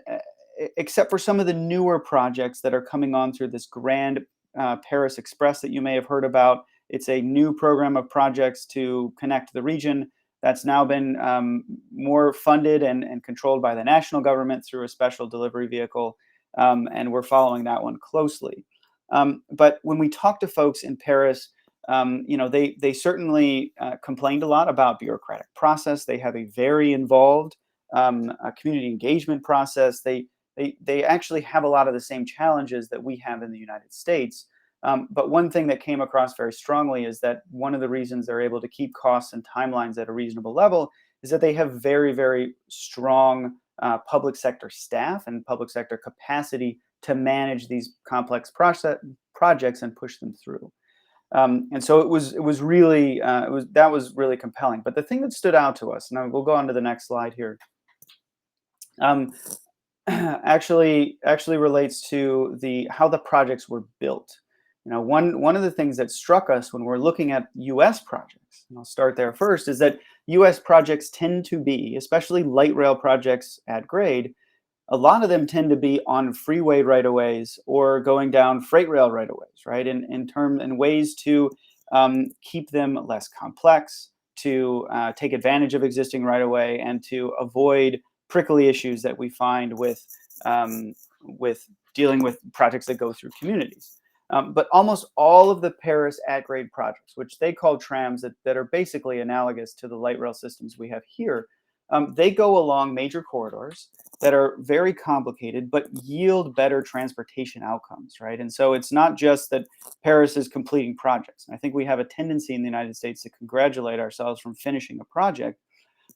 except for some of the newer projects that are coming on through this Grand Paris Express that you may have heard about. It's a new program of projects to connect the region that's now been more funded and controlled by the national government through a special delivery vehicle, and we're following that one closely. But when we talk to folks in Paris, they certainly complained a lot about bureaucratic process. They have a very involved community engagement process. They actually have a lot of the same challenges that we have in the United States. But one thing that came across very strongly is that one of the reasons they're able to keep costs and timelines at a reasonable level is that they have very, very strong public sector staff and public sector capacity to manage these complex projects and push them through. And so it was really that was really compelling. But the thing that stood out to us, and we'll go on to the next slide here, actually relates to how the projects were built. One of the things that struck us when we're looking at U.S. projects, and I'll start there first, is that U.S. projects tend to be, especially light rail projects at grade, a lot of them tend to be on freeway right-of-ways or going down freight rail right-of-ways, right? In ways to keep them less complex, to take advantage of existing right-of-way, and to avoid prickly issues that we find with dealing with projects that go through communities. But almost all of the Paris at-grade projects, which they call trams that are basically analogous to the light rail systems we have here, they go along major corridors that are very complicated, but yield better transportation outcomes, right? And so it's not just that Paris is completing projects. I think we have a tendency in the United States to congratulate ourselves from finishing a project,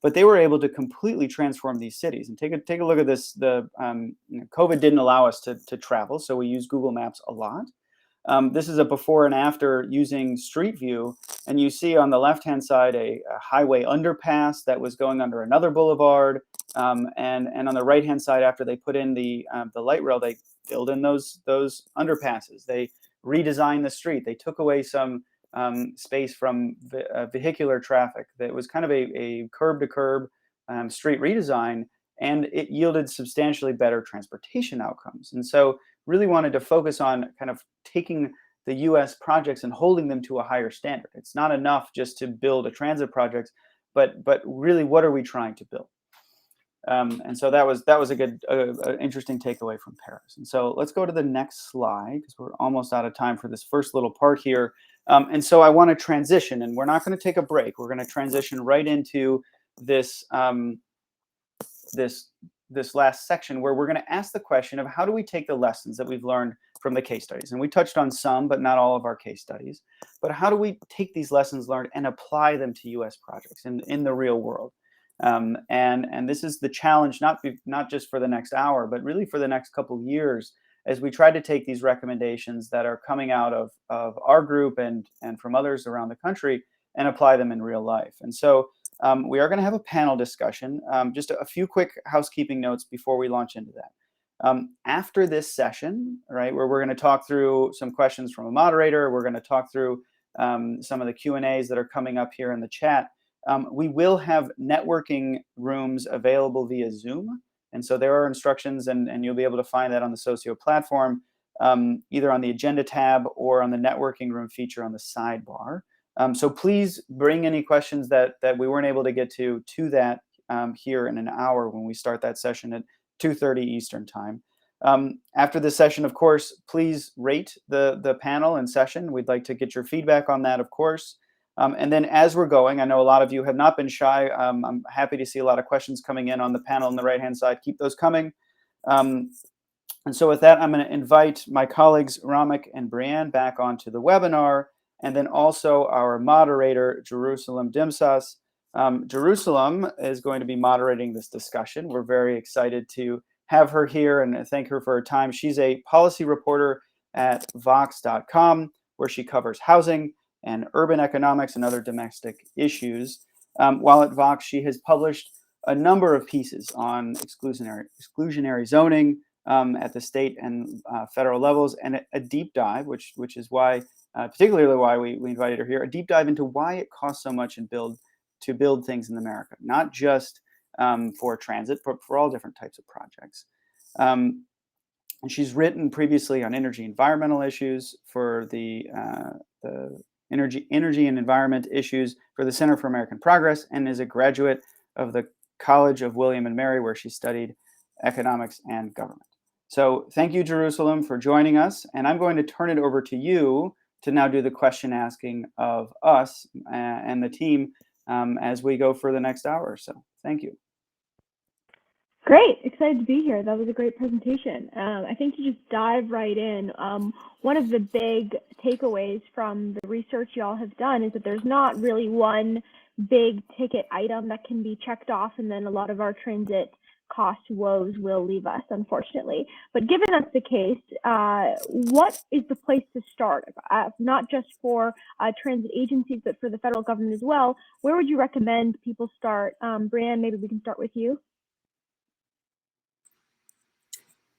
but they were able to completely transform these cities. And take a look at this. COVID didn't allow us to travel, so we use Google Maps a lot. This is a before and after using Street View, and you see on the left-hand side a highway underpass that was going under another boulevard, and on the right-hand side, after they put in the light rail, they filled in those underpasses. They redesigned the street. They took away some space from vehicular traffic. That was kind of a curb-to-curb street redesign, and it yielded substantially better transportation outcomes. And so really wanted to focus on kind of taking the US projects and holding them to a higher standard. It's not enough just to build a transit project, but really what are we trying to build? And so that was a good, interesting takeaway from Paris. And so let's go to the next slide because we're almost out of time for this first little part here. And so I want to transition, and we're not going to take a break. We're going to transition right into this this last section where we're going to ask the question of how do we take the lessons that we've learned from the case studies? And we touched on some, but not all of our case studies. But how do we take these lessons learned and apply them to US projects in the real world? And this is the challenge, not just for the next hour, but really for the next couple of years, as we try to take these recommendations that are coming out of our group and from others around the country and apply them in real life. And so we are going to have a panel discussion. Just a few quick housekeeping notes before we launch into that. After this session, right, where we're going to talk through some questions from a moderator, we're going to talk through some of the Q&As that are coming up here in the chat. We will have networking rooms available via Zoom. And so there are instructions, and you'll be able to find that on the Socio platform, either on the agenda tab or on the networking room feature on the sidebar. So please bring any questions that we weren't able to get to that here in an hour when we start that session at 2:30 Eastern time. After this session, of course, please rate the panel and session. We'd like to get your feedback on that, of course. And then as we're going, I know a lot of you have not been shy. I'm happy to see a lot of questions coming in on the panel on the right-hand side. Keep those coming. And so with that, I'm going to invite my colleagues, Ramek and Brianne, back onto the webinar. And then also our moderator, Jerusalem Demsas. Jerusalem is going to be moderating this discussion. We're very excited to have her here and thank her for her time. She's a policy reporter at Vox.com, where she covers housing and urban economics and other domestic issues. While at Vox, she has published a number of pieces on exclusionary zoning at the state and federal levels, and a deep dive, which is why, particularly why we invited her here, a deep dive into why it costs so much to build things in America, not just for transit, but for all different types of projects. And she's written previously on energy environmental issues for the energy and environment issues for the Center for American Progress, and is a graduate of the College of William and Mary, where she studied economics and government. So thank you, Jerusalem, for joining us. And I'm going to turn it over to you to now do the question asking of us and the team as we go for the next hour or so. Thank you. Great, excited to be here. That was a great presentation. I think to just dive right in, one of the big takeaways from the research y'all have done is that there's not really one big ticket item that can be checked off, and then a lot of our transit cost woes will leave us, unfortunately. But given that's the case, what is the place to start? Not just for transit agencies, but for the federal government as well. Where would you recommend people start? Brianne, maybe we can start with you.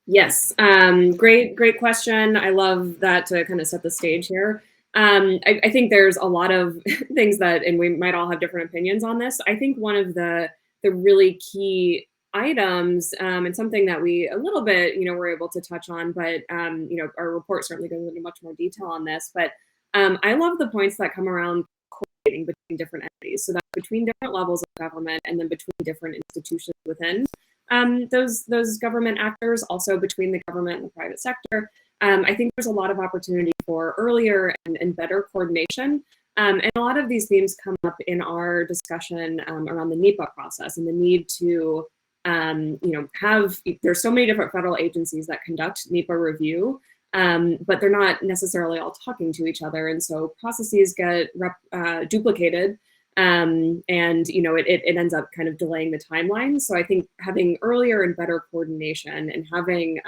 Yes, great question. I love that to kind of set the stage here. I think there's a lot of things that, and we might all have different opinions on this. I think one of the really key items, and something that we a little bit, were able to touch on, but our report certainly goes into much more detail on this. But I love the points that come around coordinating between different entities, so that between different levels of government, and then between different institutions within those government actors, also between the government and the private sector. I think there's a lot of opportunity for earlier and better coordination And a lot of these themes come up in our discussion around the NEPA process and the need to, there's so many different federal agencies that conduct NEPA review, but they're not necessarily all talking to each other. And so processes get duplicated, and it ends up kind of delaying the timeline. So I think having earlier and better coordination and having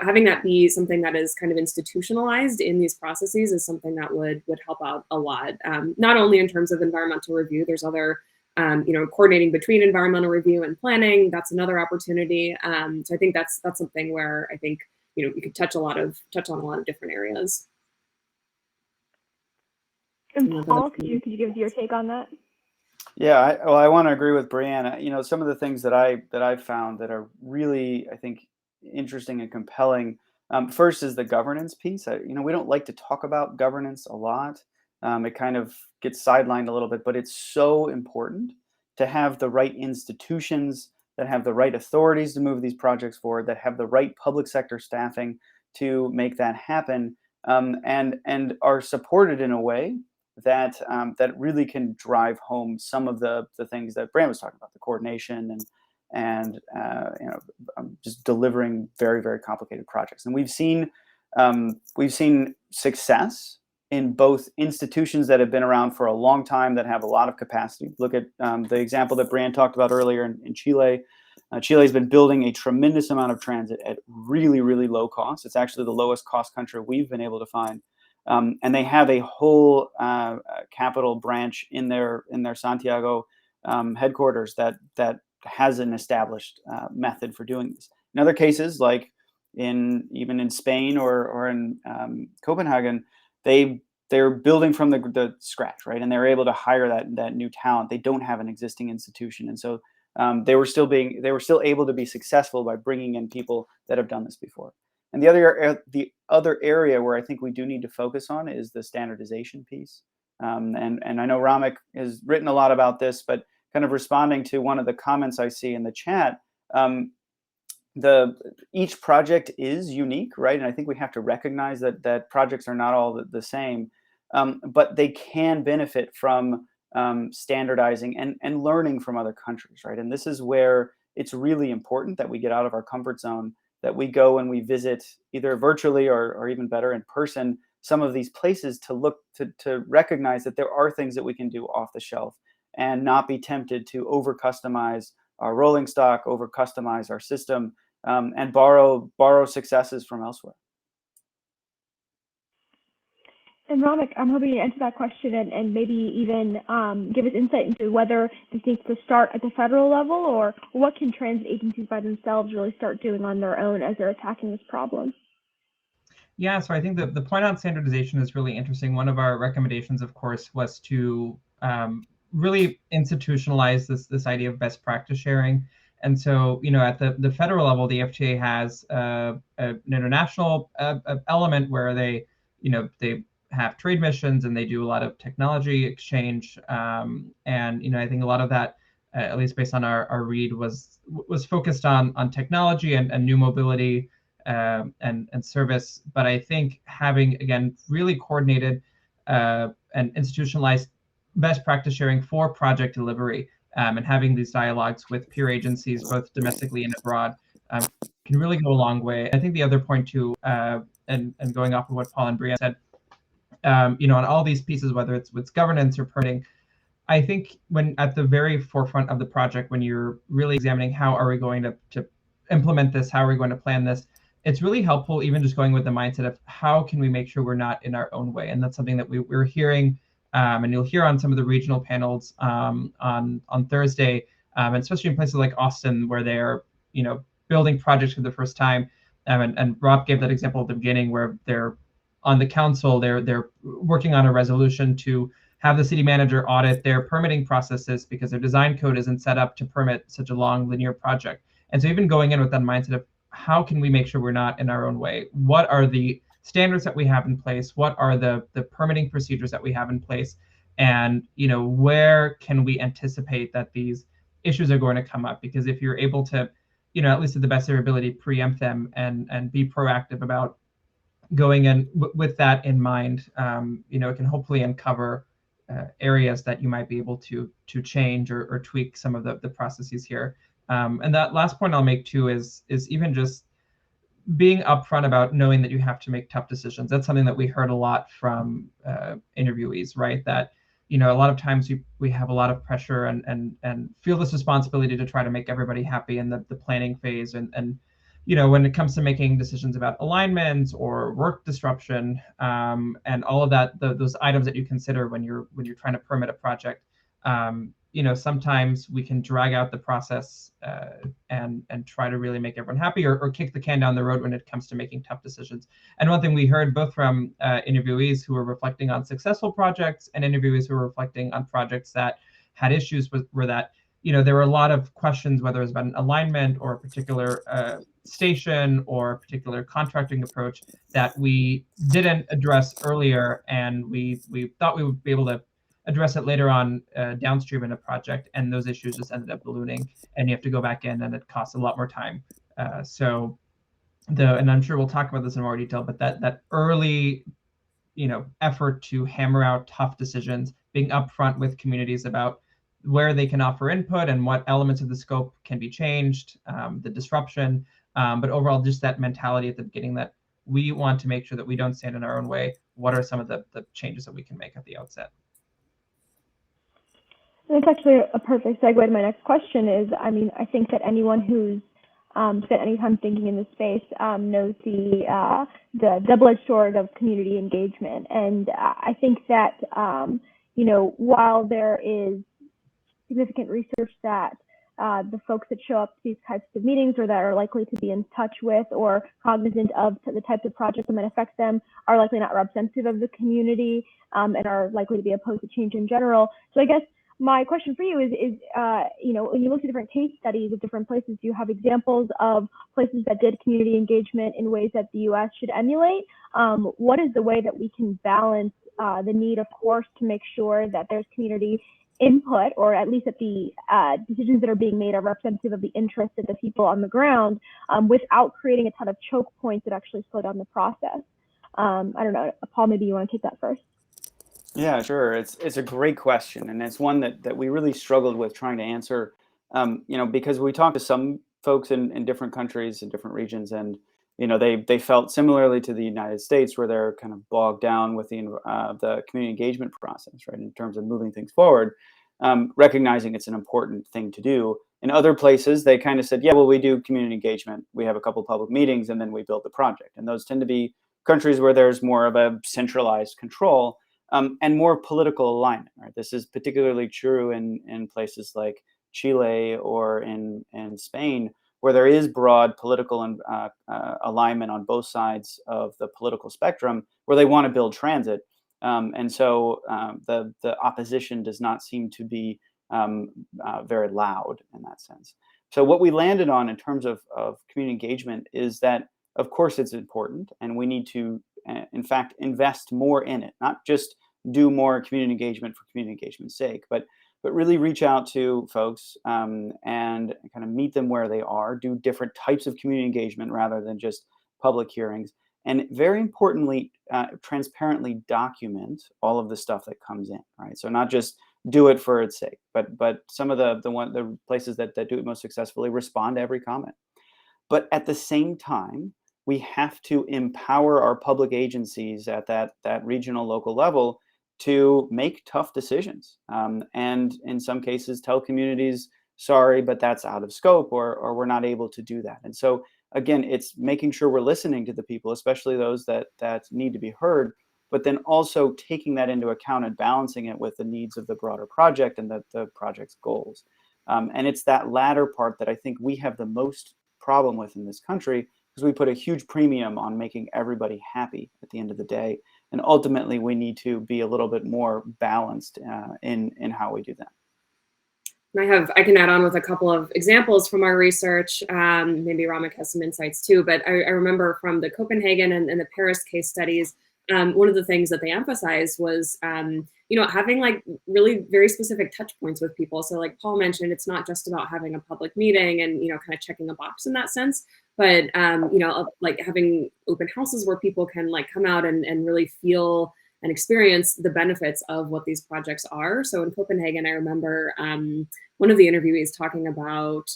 having that be something that is kind of institutionalized in these processes is something that would help out a lot. Not only in terms of environmental review, there's other coordinating between environmental review and planning. That's another opportunity. So I think that's something where I think we could touch on a lot of different areas. And Paul, could you give us your take on that? Yeah, I want to agree with Brianna. Some of the things that I've found that are really, I think, interesting and compelling. First is the governance piece. We don't like to talk about governance a lot. It kind of gets sidelined a little bit, but it's so important to have the right institutions that have the right authorities to move these projects forward, that have the right public sector staffing to make that happen, and are supported in a way that that really can drive home some of the things that Brianna was talking about, the coordination and just delivering very, very complicated projects. And we've seen success in both institutions that have been around for a long time that have a lot of capacity. Look at the example that Brianna talked about earlier in Chile. Chile has been building a tremendous amount of transit at really, really low cost. It's actually the lowest cost country we've been able to find. And they have a whole capital branch in their Santiago headquarters that has an established method for doing this. In other cases, like even in Spain or in Copenhagen, they're building from the scratch, right? And they're able to hire that new talent. They don't have an existing institution, and so they were still able to be successful by bringing in people that have done this before. And the other area where I think we do need to focus on is the standardization piece. And I know Ramek has written a lot about this, but kind of responding to one of the comments I see in the chat, each project is unique, right? And I think we have to recognize that projects are not all the same, but they can benefit from standardizing and learning from other countries, right? And this is where it's really important that we get out of our comfort zone, that we go and we visit either virtually or even better in person some of these places to recognize that there are things that we can do off the shelf and not be tempted to over customize our rolling stock, over customize our system, and borrow successes from elsewhere. And Ramek, I'm hoping you answer that question and maybe even give us insight into whether this needs to start at the federal level, or what can transit agencies by themselves really start doing on their own as they're attacking this problem? Yeah, so I think the point on standardization is really interesting. One of our recommendations, of course, was to really institutionalize this idea of best practice sharing. And so, at the federal level, the FTA has an international element where they have trade missions and they do a lot of technology exchange. And I think a lot of that, at least based on our read, was focused on technology and new mobility and service. But I think having, again, really coordinated and institutionalized best practice sharing for project delivery, and having these dialogues with peer agencies, both domestically and abroad, can really go a long way. I think the other point too, and going off of what Paul and Brianna said, on all these pieces, whether it's with governance or permitting, I think when at the very forefront of the project, when you're really examining how are we going to implement this, how are we going to plan this, it's really helpful even just going with the mindset of how can we make sure we're not in our own way. And that's something that we're hearing, and you'll hear on some of the regional panels on Thursday, and especially in places like Austin, where they're building projects for the first time. And Rob gave that example at the beginning, where they're on the council, they're working on a resolution to have the city manager audit their permitting processes because their design code isn't set up to permit such a long linear project. And so even going in with that mindset of how can we make sure we're not in our own way? What are the standards that we have in place? What are the permitting procedures that we have in place? And where can we anticipate that these issues are going to come up? Because if you're able to, at least to the best of your ability, preempt them and be proactive about going in with that in mind, it can hopefully uncover areas that you might be able to change or tweak some of the processes here. And that last point I'll make too is even just being upfront about knowing that you have to make tough decisions. That's something that we heard a lot from interviewees, right? That, a lot of times we have a lot of pressure and feel this responsibility to try to make everybody happy in the planning phase. And when it comes to making decisions about alignments or work disruption, and all of that, those items that you consider when you're trying to permit a project, sometimes we can drag out the process and try to really make everyone happy, or kick the can down the road when it comes to making tough decisions. And one thing we heard both from interviewees who were reflecting on successful projects and interviewees who were reflecting on projects that had issues were that, there were a lot of questions, whether it was about an alignment or a particular station or a particular contracting approach that we didn't address earlier, and we thought we would be able to address it later on downstream in a project, and those issues just ended up ballooning, and you have to go back in, and it costs a lot more time. And I'm sure we'll talk about this in more detail, but that early, effort to hammer out tough decisions, being upfront with communities about where they can offer input and what elements of the scope can be changed, the disruption, but overall just that mentality at the beginning that we want to make sure that we don't stand in our own way. What are some of the changes that we can make at the outset? That's actually a perfect segue to my next question is, I think that anyone who's spent any time thinking in this space knows the double-edged sword of community engagement. And I think that, while there is significant research that the folks that show up to these types of meetings or that are likely to be in touch with or cognizant of the types of projects that might affect them are likely not representative of the community and are likely to be opposed to change in general. So I guess my question for you is when you look at different case studies of different places, do you have examples of places that did community engagement in ways that the U.S. should emulate? What is the way that we can balance the need, of course, to make sure that there's community input, or at least that the decisions that are being made are representative of the interests of the people on the ground, without creating a ton of choke points that actually slow down the process? I don't know, Paul, maybe you want to take that first. Yeah, sure. It's a great question, and it's one that we really struggled with trying to answer, because we talked to some folks in different countries and different regions, and they felt similarly to the United States, where they're kind of bogged down with the community engagement process, right, in terms of moving things forward, recognizing it's an important thing to do. In other places, they kind of said, yeah, well, we do community engagement, we have a couple public meetings, and then we build the project. And those tend to be countries where there's more of a centralized control. And more political alignment, right? This is particularly true in places like Chile or in Spain, where there is broad political and alignment on both sides of the political spectrum, where they want to build transit. And so the opposition does not seem to be very loud in that sense. So what we landed on in terms of community engagement is that, of course, it's important, and we need to in fact, invest more in it, not just do more community engagement for community engagement's sake, but really reach out to folks and kind of meet them where they are, do different types of community engagement rather than just public hearings, and very importantly, transparently document all of the stuff that comes in, right? So not just do it for its sake, but some of the places that do it most successfully respond to every comment. But at the same time, we have to empower our public agencies at that regional, local level to make tough decisions. And in some cases, tell communities, sorry, but that's out of scope, or we're not able to do that. And so, again, it's making sure we're listening to the people, especially those that need to be heard, but then also taking that into account and balancing it with the needs of the broader project and the project's goals. And it's that latter part that I think we have the most problem with in this country, because we put a huge premium on making everybody happy at the end of the day. And ultimately, we need to be a little bit more balanced in how we do that. I can add on with a couple of examples from our research. Maybe Ramek has some insights too, but I remember from the Copenhagen and the Paris case studies, one of the things that they emphasized was, having like really very specific touch points with people. So like Paul mentioned, it's not just about having a public meeting and, kind of checking a box in that sense, but, like having open houses where people can like come out and really feel and experience the benefits of what these projects are. So in Copenhagen, I remember one of the interviewees talking about,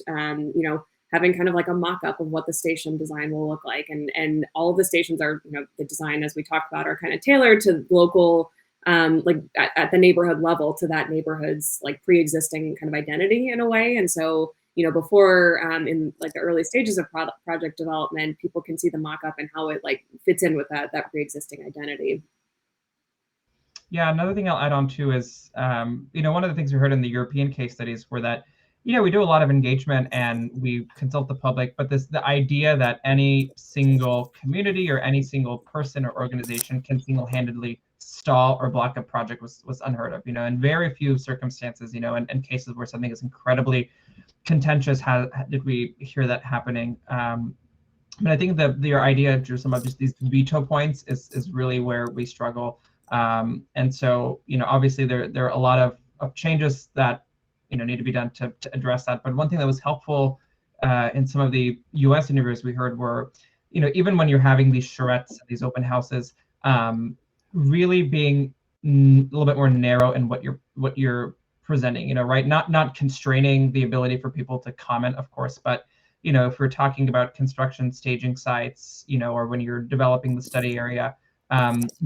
having kind of like a mock-up of what the station design will look like. And all of the stations are, the design, as we talked about, are kind of tailored to local, like at the neighborhood level, to that neighborhood's like pre-existing kind of identity in a way. And so, before in like the early stages of project development, people can see the mock-up and how it like fits in with that pre-existing identity. Yeah, another thing I'll add on too is, one of the things we heard in the European case studies were that, we do a lot of engagement and we consult the public, but the idea that any single community or any single person or organization can single-handedly stall or block a project was unheard of. In very few circumstances, in cases where something is incredibly contentious, how did we hear that happening? But I think your idea, Jerusalem, of just these veto points is really where we struggle. And so, obviously there are a lot of changes that, need to be done to address that. But one thing that was helpful in some of the US interviews we heard were, even when you're having these charrettes, these open houses, really being a little bit more narrow in what you're presenting, right? Not constraining the ability for people to comment, of course, but if we're talking about construction staging sites, or when you're developing the study area,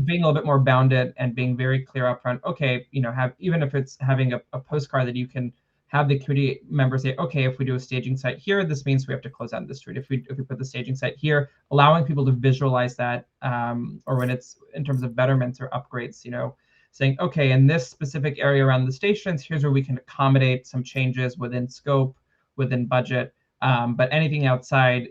being a little bit more bounded and being very clear up front. Okay, even if it's having a postcard that you can have the community members say, okay, if we do a staging site here, this means we have to close down the street. If we put the staging site here, allowing people to visualize that, or when it's in terms of betterments or upgrades, saying, okay, in this specific area around the stations, here's where we can accommodate some changes within scope, within budget, but anything outside,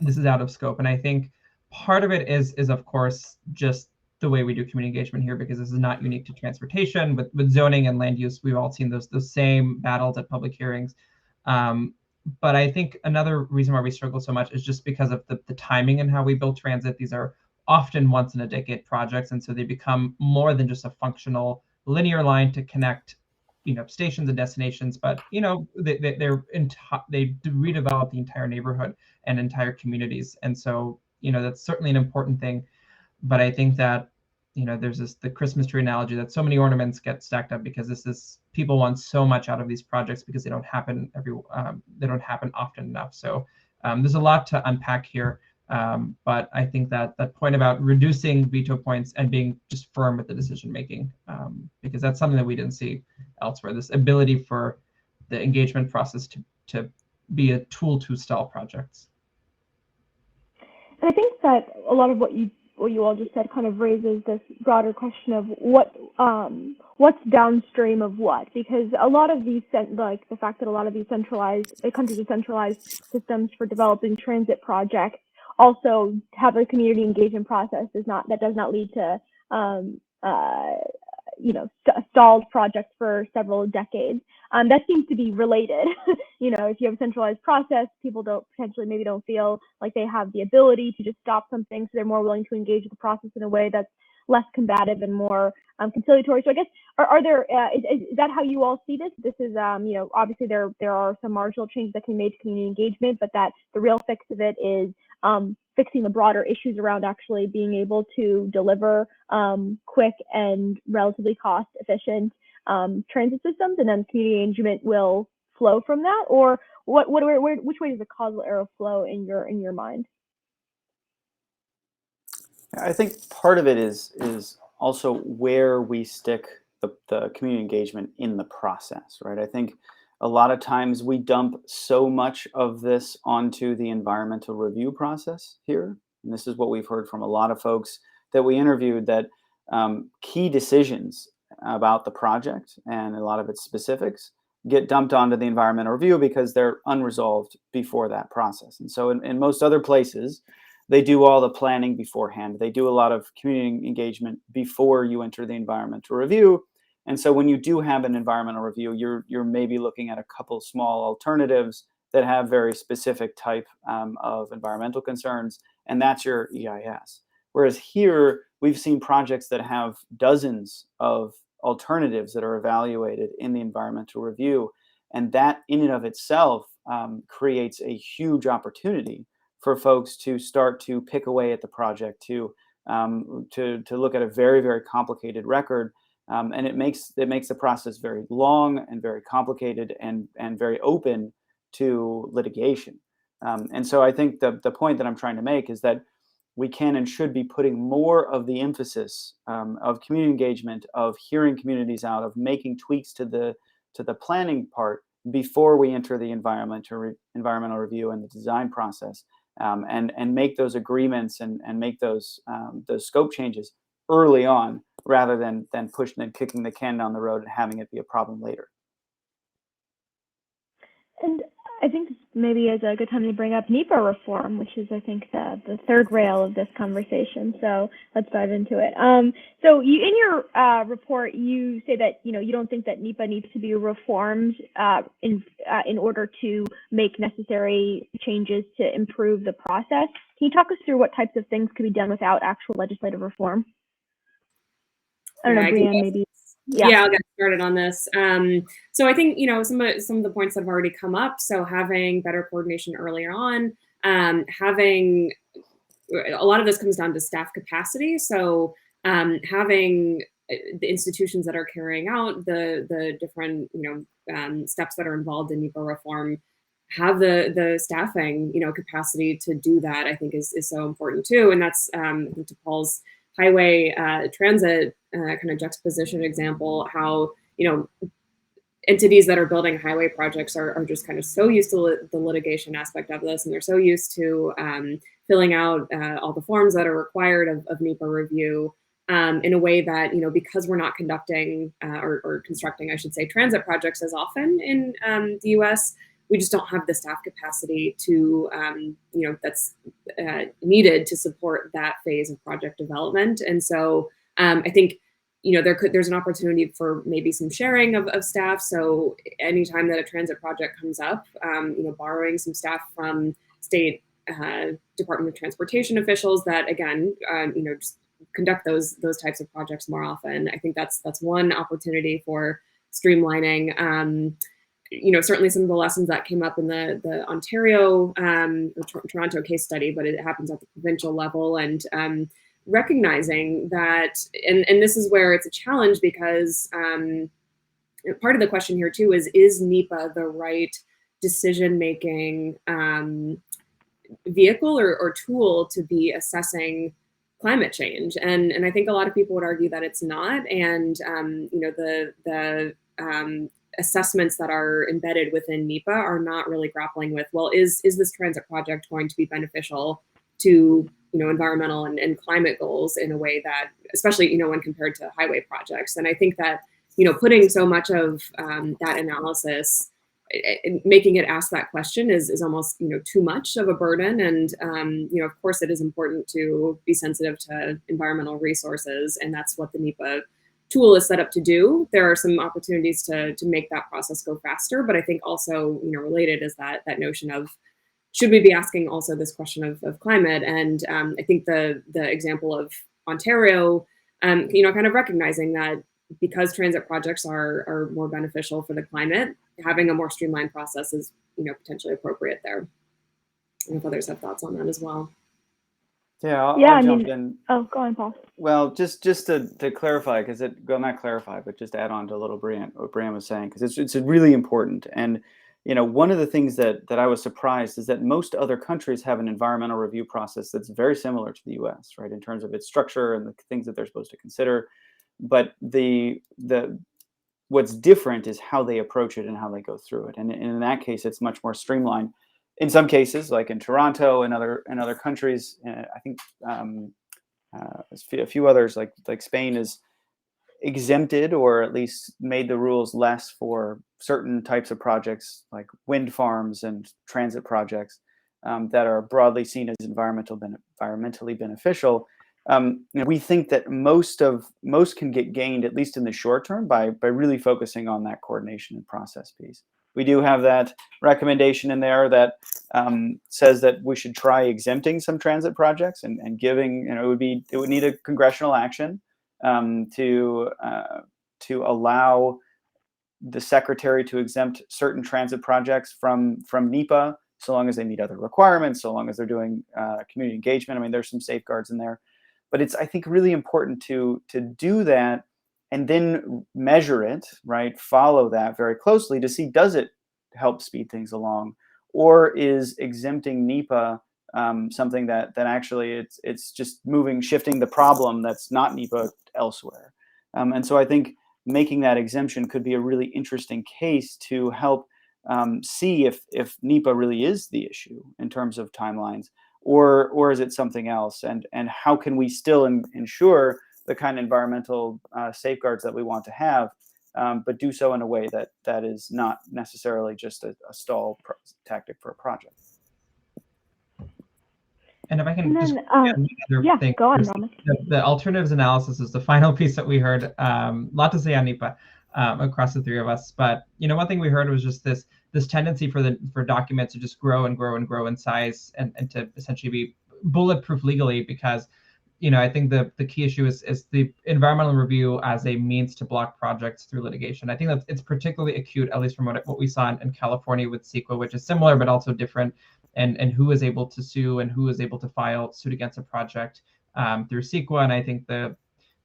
this is out of scope. And I think part of it is of course just the way we do community engagement here, because this is not unique to transportation. With zoning and land use, we've all seen those same battles at public hearings. But I think another reason why we struggle so much is just because of the timing and how we build transit. These are often once in a decade projects, and so they become more than just a functional linear line to connect, stations and destinations, but they redevelop the entire neighborhood and entire communities. And so, that's certainly an important thing. But I think that, there's the Christmas tree analogy that so many ornaments get stacked up because people want so much out of these projects because they don't happen often enough. So there's a lot to unpack here. But I think that point about reducing veto points and being just firm with the decision making, because that's something that we didn't see elsewhere. This ability for the engagement process to be a tool to stall projects. And I think that a lot of what you all just said kind of raises this broader question of what's downstream of what, because a lot of these, like the fact that a lot of these countries with centralized systems for developing transit projects also have a community engagement process that does not lead to stalled projects for several decades. That seems to be related. If you have a centralized process, people maybe don't feel like they have the ability to just stop something, so they're more willing to engage with the process in a way that's less combative and more conciliatory. So I guess, is that how you all see this? This is, obviously there are some marginal changes that can be made to community engagement, but that the real fix of it is fixing the broader issues around actually being able to deliver quick and relatively cost-efficient transit systems, and then community engagement will flow from that? Or which way does the causal arrow flow in your mind? I think part of it is also where we stick the community engagement in the process, right? I think a lot of times we dump so much of this onto the environmental review process here. And this is what we've heard from a lot of folks that we interviewed, that key decisions about the project and a lot of its specifics get dumped onto the environmental review because they're unresolved before that process. And so in most other places, they do all the planning beforehand. They do a lot of community engagement before you enter the environmental review. And so when you do have an environmental review, you're maybe looking at a couple small alternatives that have very specific type of environmental concerns, and that's your EIS. Whereas here, we've seen projects that have dozens of alternatives that are evaluated in the environmental review, and that in and of itself creates a huge opportunity for folks to start to pick away at the project, to to look at a very, very complicated record. And it makes the process very long and very complicated and very open to litigation. And so I think the point that I'm trying to make is that we can and should be putting more of the emphasis of community engagement, of hearing communities out, of making tweaks to the planning part before we enter the environmental review and the design process, and make those agreements and make those scope changes early on, rather than pushing and kicking the can down the road and having it be a problem later. And I think this maybe is a good time to bring up NEPA reform, which is, I think, the third rail of this conversation. So let's dive into it. So in your report, you say that you don't think that NEPA needs to be reformed in order to make necessary changes to improve the process. Can you talk us through what types of things could be done without actual legislative reform? I don't know, Brianne, maybe. Yeah, I'll get started on this. So I think, some of the points that have already come up. So having better coordination earlier on, having a lot of this comes down to staff capacity. So having the institutions that are carrying out the different steps that are involved in NEPA reform have the staffing capacity to do that, I think is so important too. And that's to Paul's highway transit kind of juxtaposition example, how entities that are building highway projects are just kind of so used to the litigation aspect of this, and they're so used to filling out all the forms that are required of NEPA review in a way that, because we're not conducting or constructing, I should say, transit projects as often in the US, we just don't have the staff capacity to, that's needed to support that phase of project development. And so I think, there's an opportunity for maybe some sharing of staff. So anytime that a transit project comes up, borrowing some staff from state Department of Transportation officials that, again, just conduct those types of projects more often. I think that's one opportunity for streamlining. Certainly some of the lessons that came up in the Ontario or Toronto case study, but it happens at the provincial level, and recognizing that, and this is where it's a challenge, because part of the question here too is NEPA the right decision-making vehicle or tool to be assessing climate change? And I think a lot of people would argue that it's not. And the assessments that are embedded within NEPA are not really grappling with, well, is this transit project going to be beneficial to environmental and climate goals in a way that, especially when compared to highway projects. And I think that putting so much of that analysis, making it ask that question is almost too much of a burden. And of course it is important to be sensitive to environmental resources, and that's what the NEPA tool is set up to do. There are some opportunities to make that process go faster, but I think also related is that notion of, should we be asking also this question of climate? And I think the example of Ontario, kind of recognizing that because transit projects are more beneficial for the climate, having a more streamlined process is potentially appropriate there. And if others have thoughts on that as well. Yeah, I'll jump in. Oh, go on, Paul. Well, just to clarify, because not clarify, but just add on to what Brianne was saying, because it's really important. And one of the things that I was surprised is that most other countries have an environmental review process that's very similar to the US, right, in terms of its structure and the things that they're supposed to consider. But what's different is how they approach it and how they go through it. And in that case, it's much more streamlined. In some cases, like in Toronto and other countries, I think a few others, like Spain, is exempted or at least made the rules less for certain types of projects like wind farms and transit projects that are broadly seen as environmentally beneficial. We think that most can get gained, at least in the short term, by really focusing on that coordination and process piece. We do have that recommendation in there that says that we should try exempting some transit projects and giving, it would need a congressional action to allow the secretary to exempt certain transit projects from NEPA, so long as they meet other requirements, so long as they're doing community engagement. I mean, there's some safeguards in there. But it's, I think, really important to do that and then measure it, right? Follow that very closely to see, does it help speed things along, or is exempting NEPA something that actually it's just shifting the problem that's not NEPA elsewhere. And so I think making that exemption could be a really interesting case to help see if NEPA really is the issue in terms of timelines, or is it something else, and how can we still ensure the kind of environmental safeguards that we want to have, but do so in a way that is not necessarily just a stall tactic for a project. And if I can And just then, yeah, thing, go on, Ramek. the alternatives analysis is the final piece that we heard. Lot to say on NEPA across the three of us, but one thing we heard was just this tendency for documents to just grow and grow and grow in size and to essentially be bulletproof legally, because I think the key issue is the environmental review as a means to block projects through litigation. I think that it's particularly acute, at least from what we saw in California with CEQA, which is similar but also different, and who is able to sue and who is able to file suit against a project through CEQA. And I think there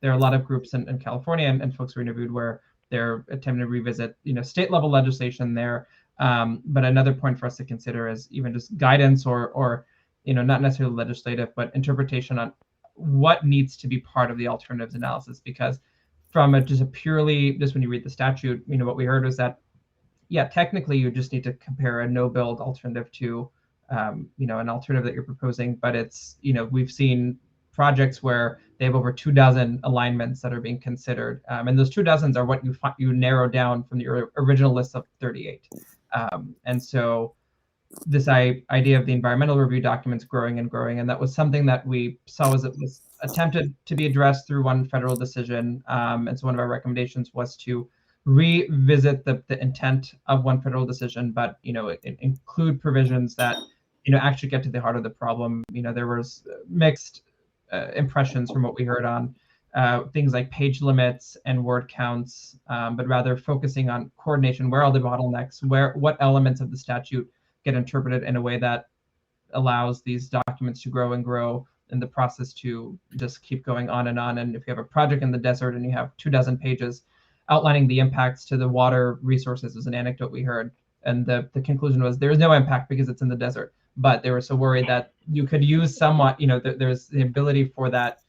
are a lot of groups in California and folks we interviewed where they're attempting to revisit state level legislation there. But another point for us to consider is even just guidance or not necessarily legislative, but interpretation on what needs to be part of the alternatives analysis. Because from when you read the statute, what we heard was that, yeah, technically you just need to compare a no build alternative to an alternative that you're proposing, but it's we've seen projects where they have over 24 alignments that are being considered, and those 24 are what you narrow down from the original list of 38. And so this idea of the environmental review documents growing and growing, and that was something that we saw it was attempted to be addressed through one federal decision. And so one of our recommendations was to revisit the intent of one federal decision, but include provisions that actually get to the heart of the problem. There was mixed impressions from what we heard on things like page limits and word counts, but rather focusing on coordination. Where are the bottlenecks? What elements of the statute get interpreted in a way that allows these documents to grow and grow, and the process to just keep going on and on. And if you have a project in the desert and you have 24 pages outlining the impacts to the water resources, as an anecdote we heard, and the conclusion was there is no impact because it's in the desert. But they were so worried that you could use somewhat, there's the ability for that,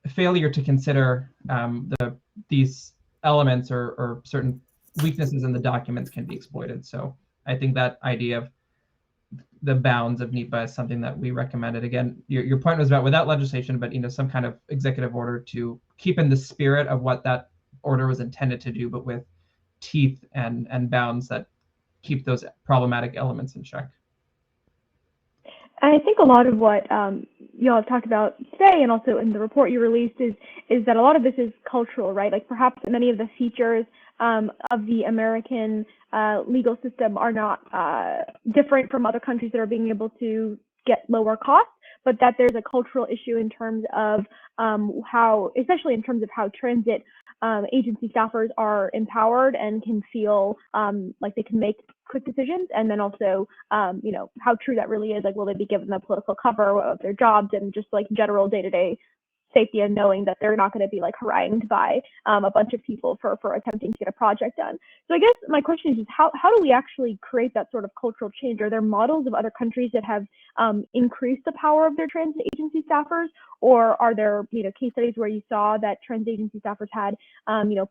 failure to consider these elements or certain weaknesses in the documents can be exploited. So I think that idea of the bounds of NEPA is something that we recommended. Again, your point was about without legislation, but some kind of executive order to keep in the spirit of what that order was intended to do, but with teeth and bounds that keep those problematic elements in check. I think a lot of what you all have talked about today, and also in the report you released, is that a lot of this is cultural, right? Like perhaps many of the features of the American legal system are not different from other countries that are being able to get lower costs, but that there's a cultural issue in terms of how, especially in terms of how transit agency staffers are empowered and can feel like they can make quick decisions, and then also how true that really is. Like, will they be given the political cover of their jobs and just like general day-to-day safety, and knowing that they're not going to be like harangued by a bunch of people for attempting to get a project done. So I guess my question is just how do we actually create that sort of cultural change? Are there models of other countries that have increased the power of their transit agency staffers, or are there case studies where you saw that transit agency staffers had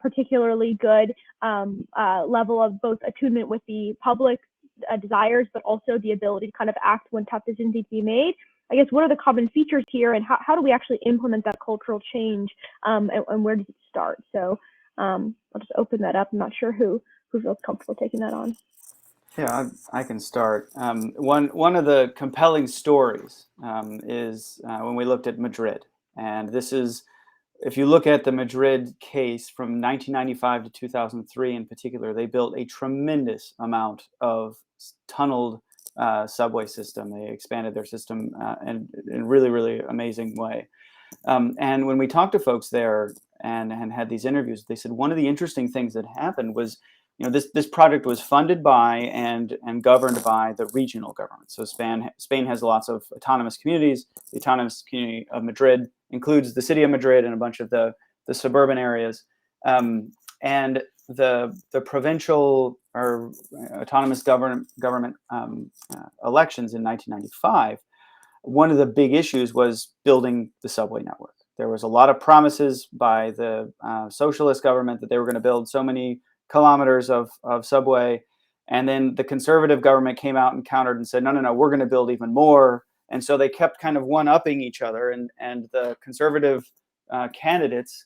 particularly good level of both attunement with the public desires, but also the ability to kind of act when tough decisions need to be made? I guess, what are the common features here, and how do we actually implement that cultural change, and where does it start? So I'll just open that up. I'm not sure who feels comfortable taking that on. Yeah, I can start. One of the compelling stories is when we looked at Madrid. And this is, if you look at the Madrid case from 1995 to 2003 in particular, they built a tremendous amount of tunneled subway system. They expanded their system in a really, really amazing way. And when we talked to folks there and had these interviews, they said one of the interesting things that happened was this project was funded by and governed by the regional government. So Spain has lots of autonomous communities. The autonomous community of Madrid includes the city of Madrid and a bunch of the suburban areas. And the provincial or autonomous government elections in 1995, one of the big issues was building the subway network. There was a lot of promises by the socialist government that they were going to build so many kilometers of subway. And then the conservative government came out and countered and said, no, we're going to build even more. And so they kept kind of one-upping each other. And the conservative candidates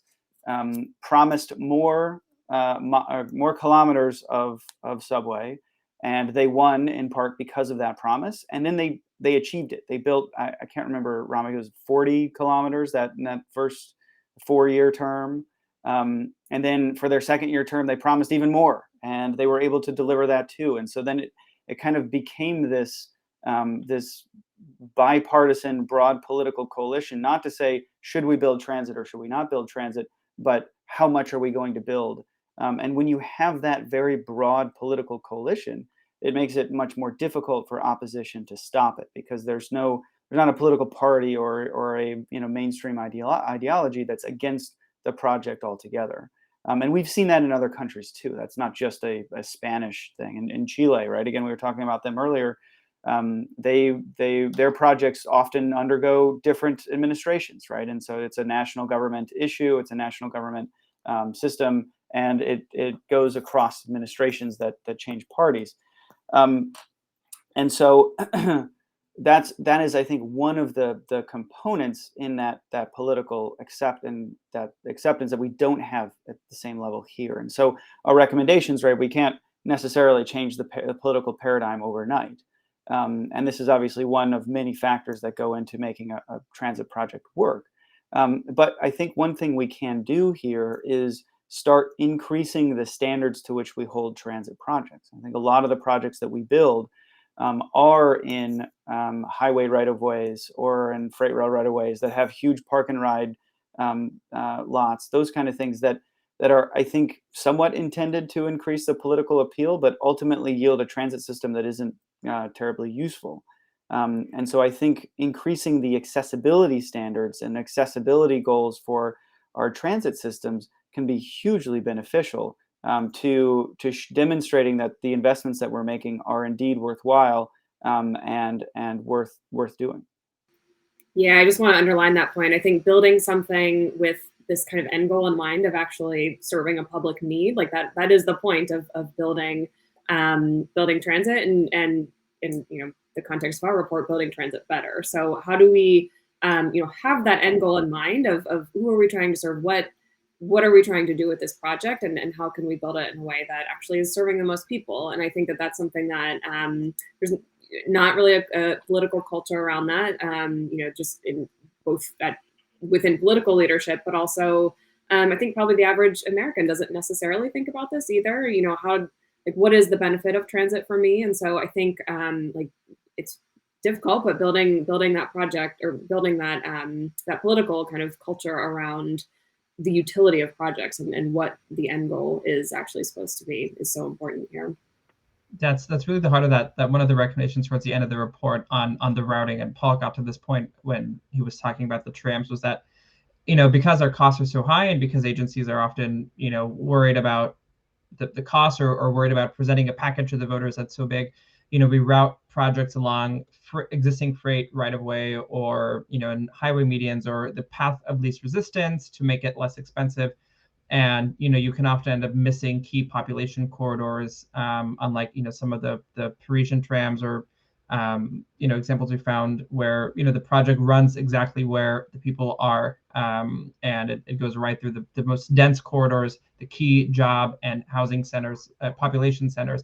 promised more kilometers of subway. And they won in part because of that promise. And then they achieved it. They built, I can't remember, Rami, it was 40 kilometers in that first 4-year term. And then for their second-year term, they promised even more, and they were able to deliver that too. And so then it kind of became this bipartisan, broad political coalition, not to say, should we build transit or should we not build transit, but how much are we going to build? And when you have that very broad political coalition, it makes it much more difficult for opposition to stop it, because there's not a political party or a mainstream ideology that's against the project altogether. And we've seen that in other countries too. That's not just a Spanish thing. In Chile, right? Again, we were talking about them earlier. Their projects often undergo different administrations, right? And so it's a national government issue. It's a national government system, and it goes across administrations that change parties. And so that is, I think, one of the components in that political acceptance that we don't have at the same level here. And so our recommendations, right, we can't necessarily change the political paradigm overnight. And this is obviously one of many factors that go into making a transit project work. But I think one thing we can do here is start increasing the standards to which we hold transit projects. I think a lot of the projects that we build are in highway right-of-ways or in freight rail right-of-ways that have huge park and ride lots, those kind of things that are, I think, somewhat intended to increase the political appeal, but ultimately yield a transit system that isn't terribly useful. And so I think increasing the accessibility standards and accessibility goals for our transit systems can be hugely beneficial to demonstrating that the investments that we're making are indeed worthwhile and worth doing. Yeah, I just want to underline that point. I think building something with this kind of end goal in mind of actually serving a public need, like that is the point of building transit and in the context of our report, building transit better. So how do we have that end goal in mind of who are we trying to serve, what are we trying to do with this project, and how can we build it in a way that actually is serving the most people? And I think that that's something that there's not really a political culture around that, just in both within political leadership, but also I think probably the average American doesn't necessarily think about this either. What is the benefit of transit for me? And so I think it's difficult, but building that project or building that that political kind of culture around the utility of projects and what the end goal is actually supposed to be is so important here. That's really the heart of that one of the recommendations towards the end of the report on the routing, and Paul got to this point when he was talking about the trams, was that because our costs are so high and because agencies are often worried about the costs or worried about presenting a package to the voters that's so big, we route projects along existing freight right of way or in highway medians or the path of least resistance to make it less expensive. And you can often end up missing key population corridors, unlike some of the Parisian trams or examples we found where the project runs exactly where the people are, and it goes right through the most dense corridors, the key job and housing centers, population centers.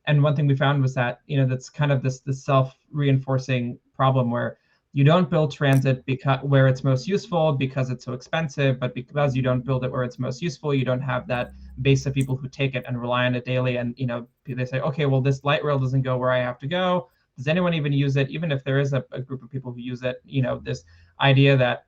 And one thing we found was that that's kind of this self-reinforcing problem where you don't build transit where it's most useful because it's so expensive, but because you don't build it where it's most useful, you don't have that base of people who take it and rely on it daily. And they say, okay, well, this light rail doesn't go where I have to go. Does anyone even use it? Even if there is a group of people who use it, this idea that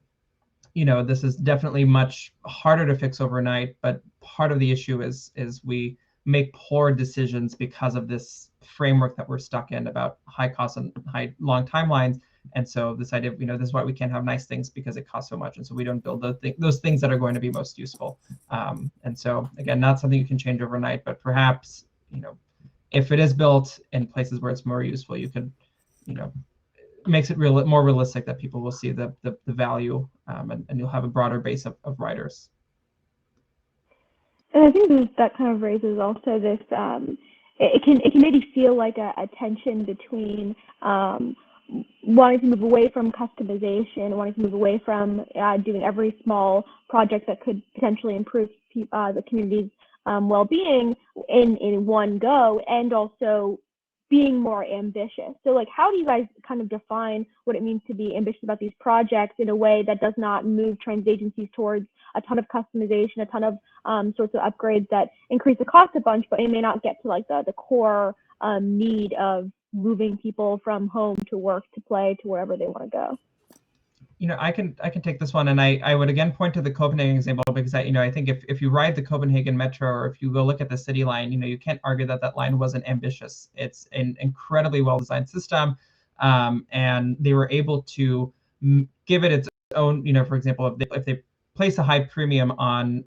this is definitely much harder to fix overnight. But part of the issue is we make poor decisions because of this framework that we're stuck in about high costs and long timelines. And so this idea of, this is why we can't have nice things, because it costs so much. And so we don't build those things that are going to be most useful. And so again, not something you can change overnight, but perhaps, if it is built in places where it's more useful, you could, makes it more realistic that people will see the value, and you'll have a broader base of writers. And I think that kind of raises also this, it can maybe feel like a tension between wanting to move away from customization, wanting to move away from doing every small project that could potentially improve the community's well-being in one go, and also being more ambitious. So like, how do you guys kind of define what it means to be ambitious about these projects in a way that does not move transit agencies towards a ton of customization, a ton of sorts of upgrades that increase the cost a bunch, but it may not get to like the core need of moving people from home to work, to play, to wherever they want to go? I can take this one, and I would again point to the Copenhagen example, because I think if you ride the Copenhagen metro, or if you go look at the city line, you can't argue that line wasn't ambitious. It's an incredibly well-designed system, and they were able to give it its own. For example, if they place a high premium on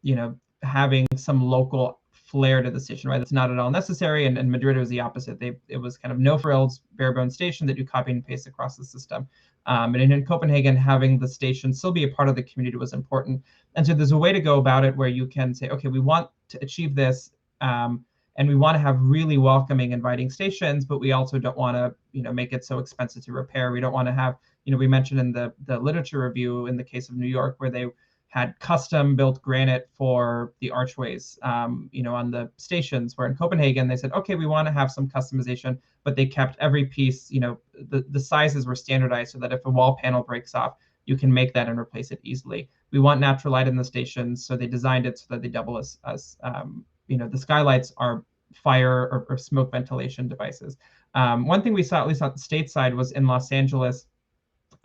having some local flair to the station, right? That's not at all necessary. And Madrid was the opposite. It was kind of no frills, bare bones station that you copy and paste across the system. And in Copenhagen, having the station still be a part of the community was important. And so there's a way to go about it where you can say, okay, we want to achieve this, and we want to have really welcoming, inviting stations, but we also don't want to, make it so expensive to repair. We don't want to have, we mentioned in the literature review in the case of New York, where they had custom built granite for the archways, on the stations, where in Copenhagen, they said, okay, we want to have some customization, but they kept every piece, the sizes were standardized so that if a wall panel breaks off, you can make that and replace it easily. We want natural light in the stations, so they designed it so that they double as the skylights are fire or smoke ventilation devices. One thing we saw, at least on the state side, was in Los Angeles,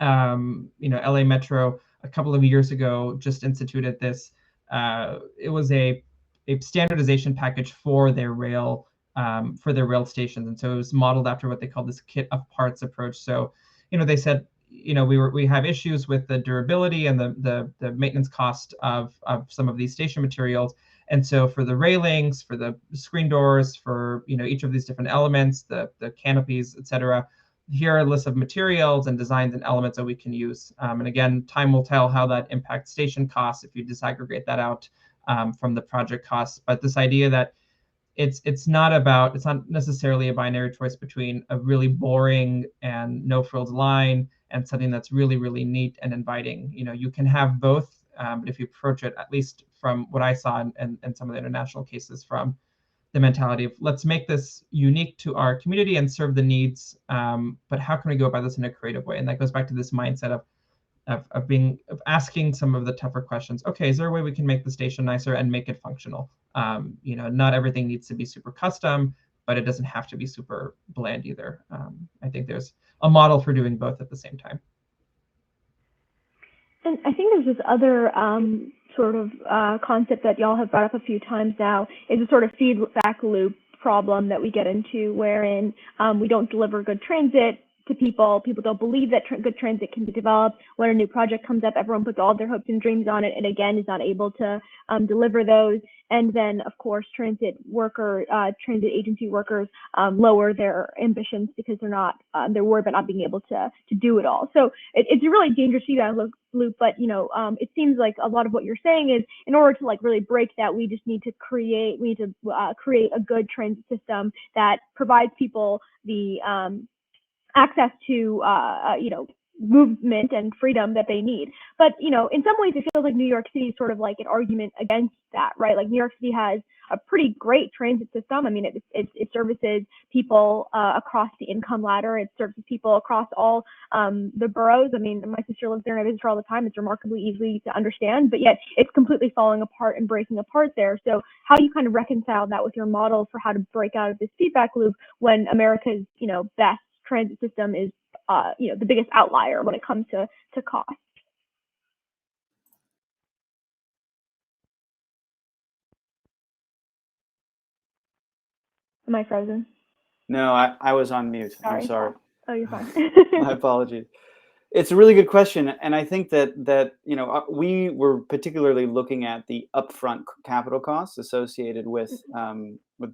LA Metro a couple of years ago just instituted this. It was a standardization package for their rail stations, and so it was modeled after what they call this kit of parts approach. So, they said, we have issues with the durability and the maintenance cost of some of these station materials, and so for the railings, for the screen doors, for each of these different elements, the canopies, etc. Here are a list of materials and designs and elements that we can use. And again, time will tell how that impacts station costs if you disaggregate that out from the project costs. But this idea that it's not necessarily a binary choice between a really boring and no frills line and something that's really, really neat and inviting. You can have both, but if you approach it, at least from what I saw and some of the international cases, from the mentality of let's make this unique to our community and serve the needs, but how can we go about this in a creative way? And that goes back to this mindset of asking some of the tougher questions. Okay, is there a way we can make the station nicer and make it functional? Not everything needs to be super custom, but it doesn't have to be super bland either. I think there's a model for doing both at the same time. And I think there's this other sort of concept that y'all have brought up a few times now, is a sort of feedback loop problem that we get into, wherein we don't deliver good transit to people. People don't believe that good transit can be developed. When a new project comes up, everyone puts all their hopes and dreams on it, and again is not able to deliver those. And then, of course, transit agency workers lower their ambitions because they're worried about not being able to do it all. So it's a really dangerous feedback loop. But it seems like a lot of what you're saying is, in order to really break that, we just need to create a good transit system that provides people the access to movement and freedom that they need. But in some ways it feels like New York City is sort of like an argument against that, right? Like New York City has a pretty great transit system. I mean, it services people across the income ladder. It services people across all the boroughs. I mean, my sister lives there and I visit her all the time. It's remarkably easy to understand, but yet it's completely falling apart and breaking apart there. So how do you kind of reconcile that with your model for how to break out of this feedback loop when America's best transit system is the biggest outlier when it comes to cost? Am I frozen? No, I was on mute. I'm sorry. Oh, you're fine. My apologies. It's a really good question, and I think that we were particularly looking at the upfront capital costs associated with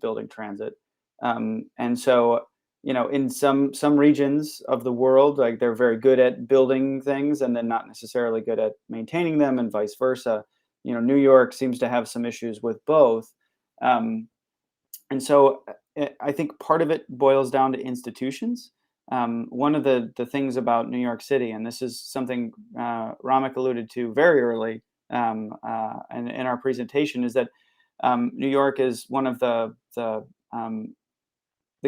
building transit, and so in some regions of the world, like they're very good at building things and then not necessarily good at maintaining them, and vice versa. New York seems to have some issues with both, and so I think part of it boils down to institutions. One of the things about New York City, and this is something Ramik alluded to very early and in our presentation, is that New York is one of the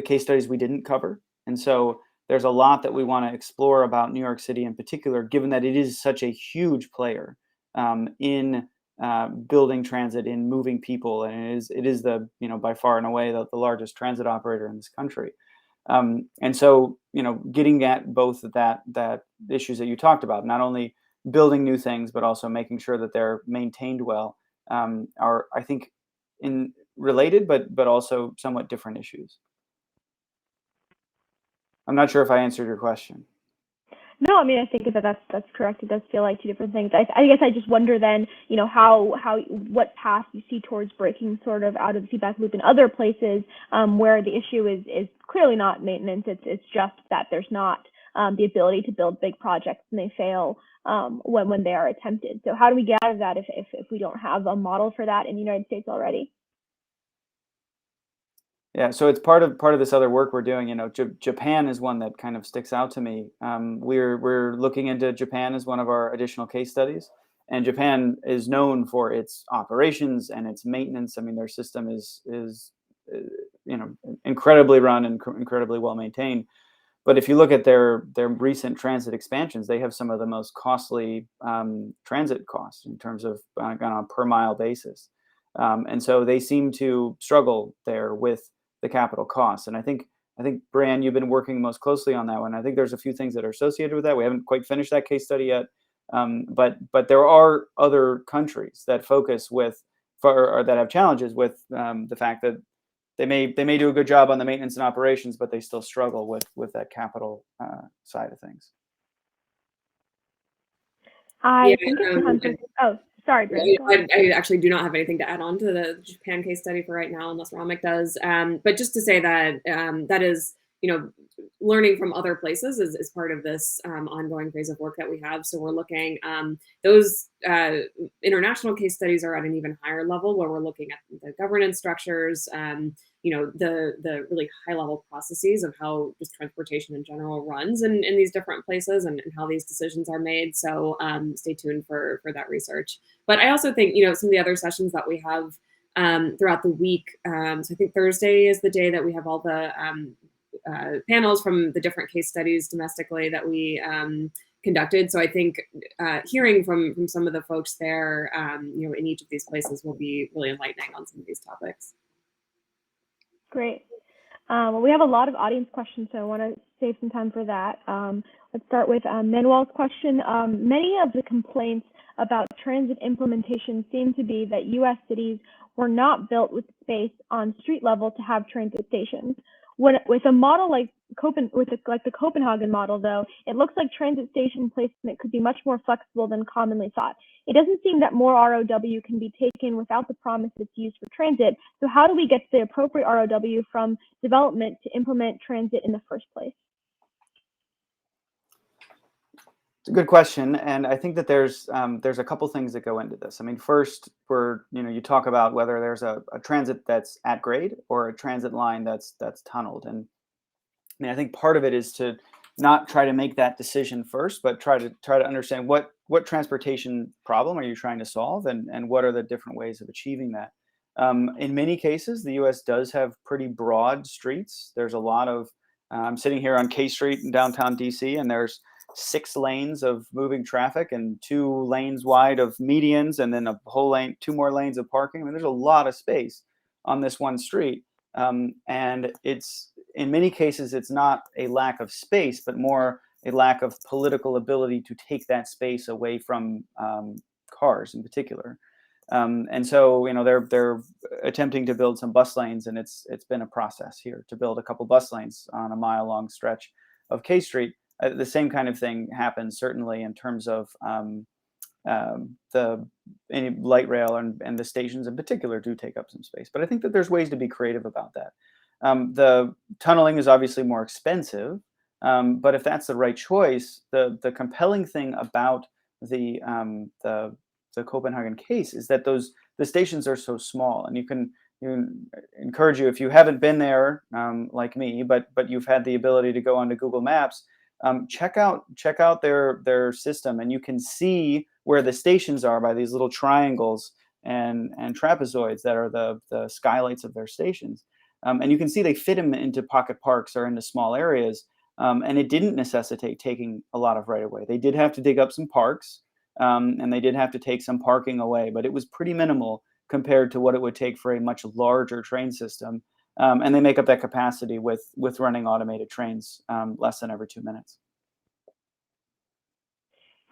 case studies we didn't cover. And so there's a lot that we want to explore about New York City in particular, given that it is such a huge player in building transit, in moving people, and it is the by far and away the largest transit operator in this country. And so getting at both of that issues that you talked about, not only building new things but also making sure that they're maintained well, are, I think, in related but also somewhat different issues. I'm not sure if I answered your question. No, I mean, I think that's correct. It does feel like two different things. I guess I just wonder then, what path you see towards breaking sort of out of the feedback loop in other places where the issue is clearly not maintenance. It's just that there's not the ability to build big projects and they fail when they are attempted. So how do we get out of that if we don't have a model for that in the United States already? Yeah, so it's part of this other work we're doing. Japan is one that kind of sticks out to me. We're looking into Japan as one of our additional case studies, and Japan is known for its operations and its maintenance. I mean, their system is incredibly run and incredibly well maintained. But if you look at their recent transit expansions, they have some of the most costly transit costs in terms of on a per mile basis, and so they seem to struggle there with the capital costs. And I think Brian, you've been working most closely on that one. I think there's a few things that are associated with that. We haven't quite finished that case study yet, but there are other countries that focus or that have challenges with the fact that they may do a good job on the maintenance and operations, but they still struggle with that capital side of things. I think it's time for. Oh, sorry, Brian. I actually do not have anything to add on to the Japan case study for right now, unless Ramik does. But just to say that that is, learning from other places is part of this ongoing phase of work that we have. So we're looking, those international case studies are at an even higher level, where we're looking at the governance structures, the really high level processes of how just transportation in general runs in these different places and how these decisions are made. So stay tuned for that research. But I also think, some of the other sessions that we have throughout the week. So I think Thursday is the day that we have all the panels from the different case studies domestically that we conducted. So I think hearing from some of the folks there, in each of these places will be really enlightening on some of these topics. Great. Well, we have a lot of audience questions, so I want to save some time for that. Let's start with Manuel's question. Many of the complaints about transit implementation seem to be that U.S. cities were not built with space on street level to have transit stations. With a model like the Copenhagen model, though, it looks like transit station placement could be much more flexible than commonly thought. It doesn't seem that more ROW can be taken without the promise it's used for transit. So how do we get the appropriate ROW from development to implement transit in the first place? It's a good question, and I think that there's a couple things that go into this. I mean, first, you talk about whether there's a transit that's at grade or a transit line that's tunneled, and I mean, I think part of it is to not try to make that decision first, but try to understand what transportation problem are you trying to solve, and what are the different ways of achieving that. In many cases, the U.S. does have pretty broad streets. There's a lot of I'm sitting here on K Street in downtown DC, and there's 6 lanes of moving traffic and 2 lanes wide of medians, and then a whole lane, 2 more lanes of parking. I mean, there's a lot of space on this one street, and it's in many cases it's not a lack of space, but more a lack of political ability to take that space away from cars in particular. And so, they're attempting to build some bus lanes, and it's been a process here to build a couple bus lanes on a mile-long stretch of K Street. The same kind of thing happens certainly in terms of any light rail, and the stations in particular do take up some space. But I think that there's ways to be creative about that. The tunneling is obviously more expensive, but if that's the right choice, the compelling thing about the Copenhagen case is that the stations are so small, and you can encourage you, if you haven't been there like me, but you've had the ability to go onto Google Maps, check out their system, and you can see where the stations are by these little triangles and trapezoids that are the skylights of their stations. And you can see they fit them into pocket parks or into small areas. And it didn't necessitate taking a lot of right of way. They did have to dig up some parks, and they did have to take some parking away, but it was pretty minimal compared to what it would take for a much larger train system. And they make up that capacity with running automated trains less than every 2 minutes.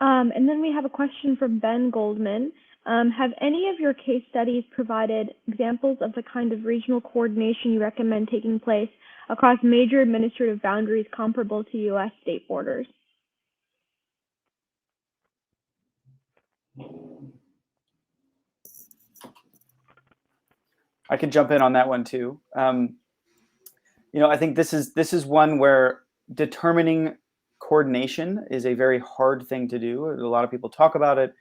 And then we have a question from Ben Goldman. Have any of your case studies provided examples of the kind of regional coordination you recommend taking place across major administrative boundaries comparable to U.S. state borders? I could jump in on that one too. I think this is one where determining coordination is a very hard thing to do. A lot of people talk about it.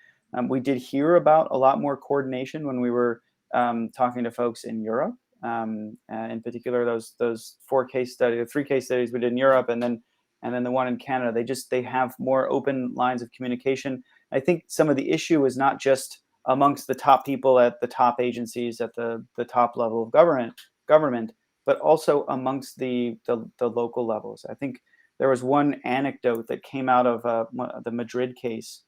We did hear about a lot more coordination when we were talking to folks in Europe. In particular, those three case studies we did in Europe, and then the one in Canada. They have more open lines of communication. I think some of the issue is not just amongst the top people at the top agencies at the top level of government, but also amongst the local levels. I think there was one anecdote that came out of the Madrid case,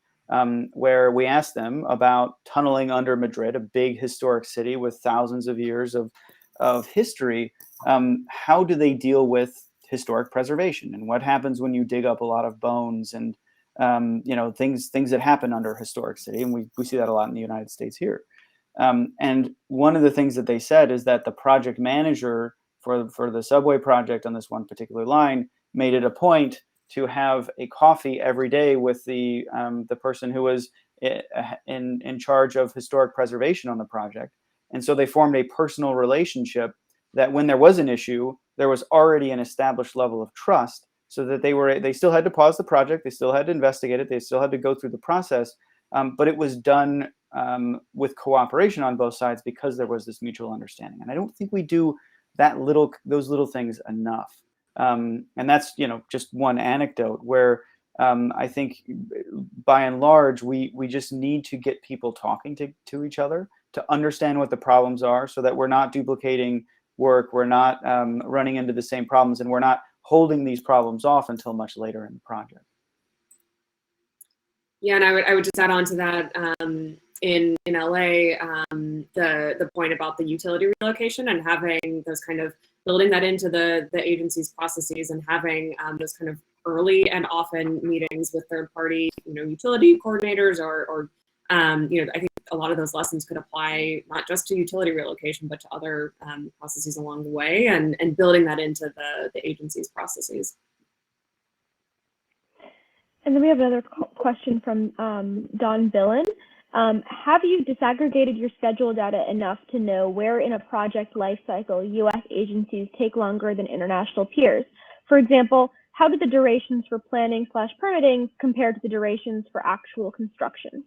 where we asked them about tunneling under Madrid, a big historic city with thousands of years of history. How do they deal with historic preservation, and what happens when you dig up a lot of bones and things that happen under a historic city? And we see that a lot in the United States here. And one of the things that they said is that the project manager for the subway project on this one particular line made it a point to have a coffee every day with the person who was in charge of historic preservation on the project. And so they formed a personal relationship that when there was an issue, there was already an established level of trust, so that they still had to pause the project, they still had to investigate it, they still had to go through the process, but it was done with cooperation on both sides because there was this mutual understanding. And I don't think we do those little things enough. And that's just one anecdote where I think by and large we just need to get people talking to each other to understand what the problems are, so that we're not duplicating work, we're not running into the same problems, and we're not holding these problems off until much later in the project. Yeah, and I would just add on to that, in LA, the point about the utility relocation and having those kind of building that into the agency's processes, and having those kind of early and often meetings with third party utility coordinators, or I think a lot of those lessons could apply not just to utility relocation but to other processes along the way, and building that into the agency's processes. And then we have another question from Don Billen. Have you disaggregated your schedule data enough to know where in a project lifecycle U.S. agencies take longer than international peers? For example, how do the durations for planning/permitting compare to the durations for actual construction?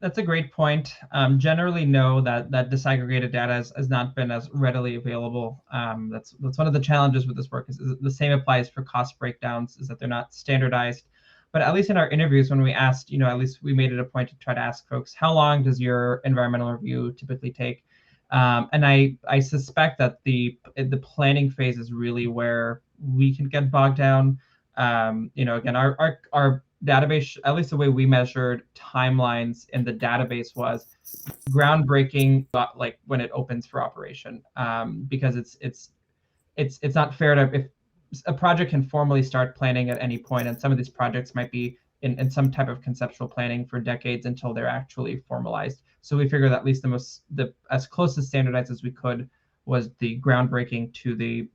That's a great point. Generally, no, that disaggregated data has not been as readily available. That's one of the challenges with this work. Is the same applies for cost breakdowns, is that they're not standardized. But at least in our interviews, when we asked, at least we made it a point to try to ask folks, how long does your environmental review typically take? And I suspect that the planning phase is really where we can get bogged down. Again, our database, at least the way we measured timelines in the database, was groundbreaking, like when it opens for operation, because it's not fair to, if a project can formally start planning at any point, and some of these projects might be in some type of conceptual planning for decades until they're actually formalized. So we figured that at least as close to standardized as we could was the groundbreaking to the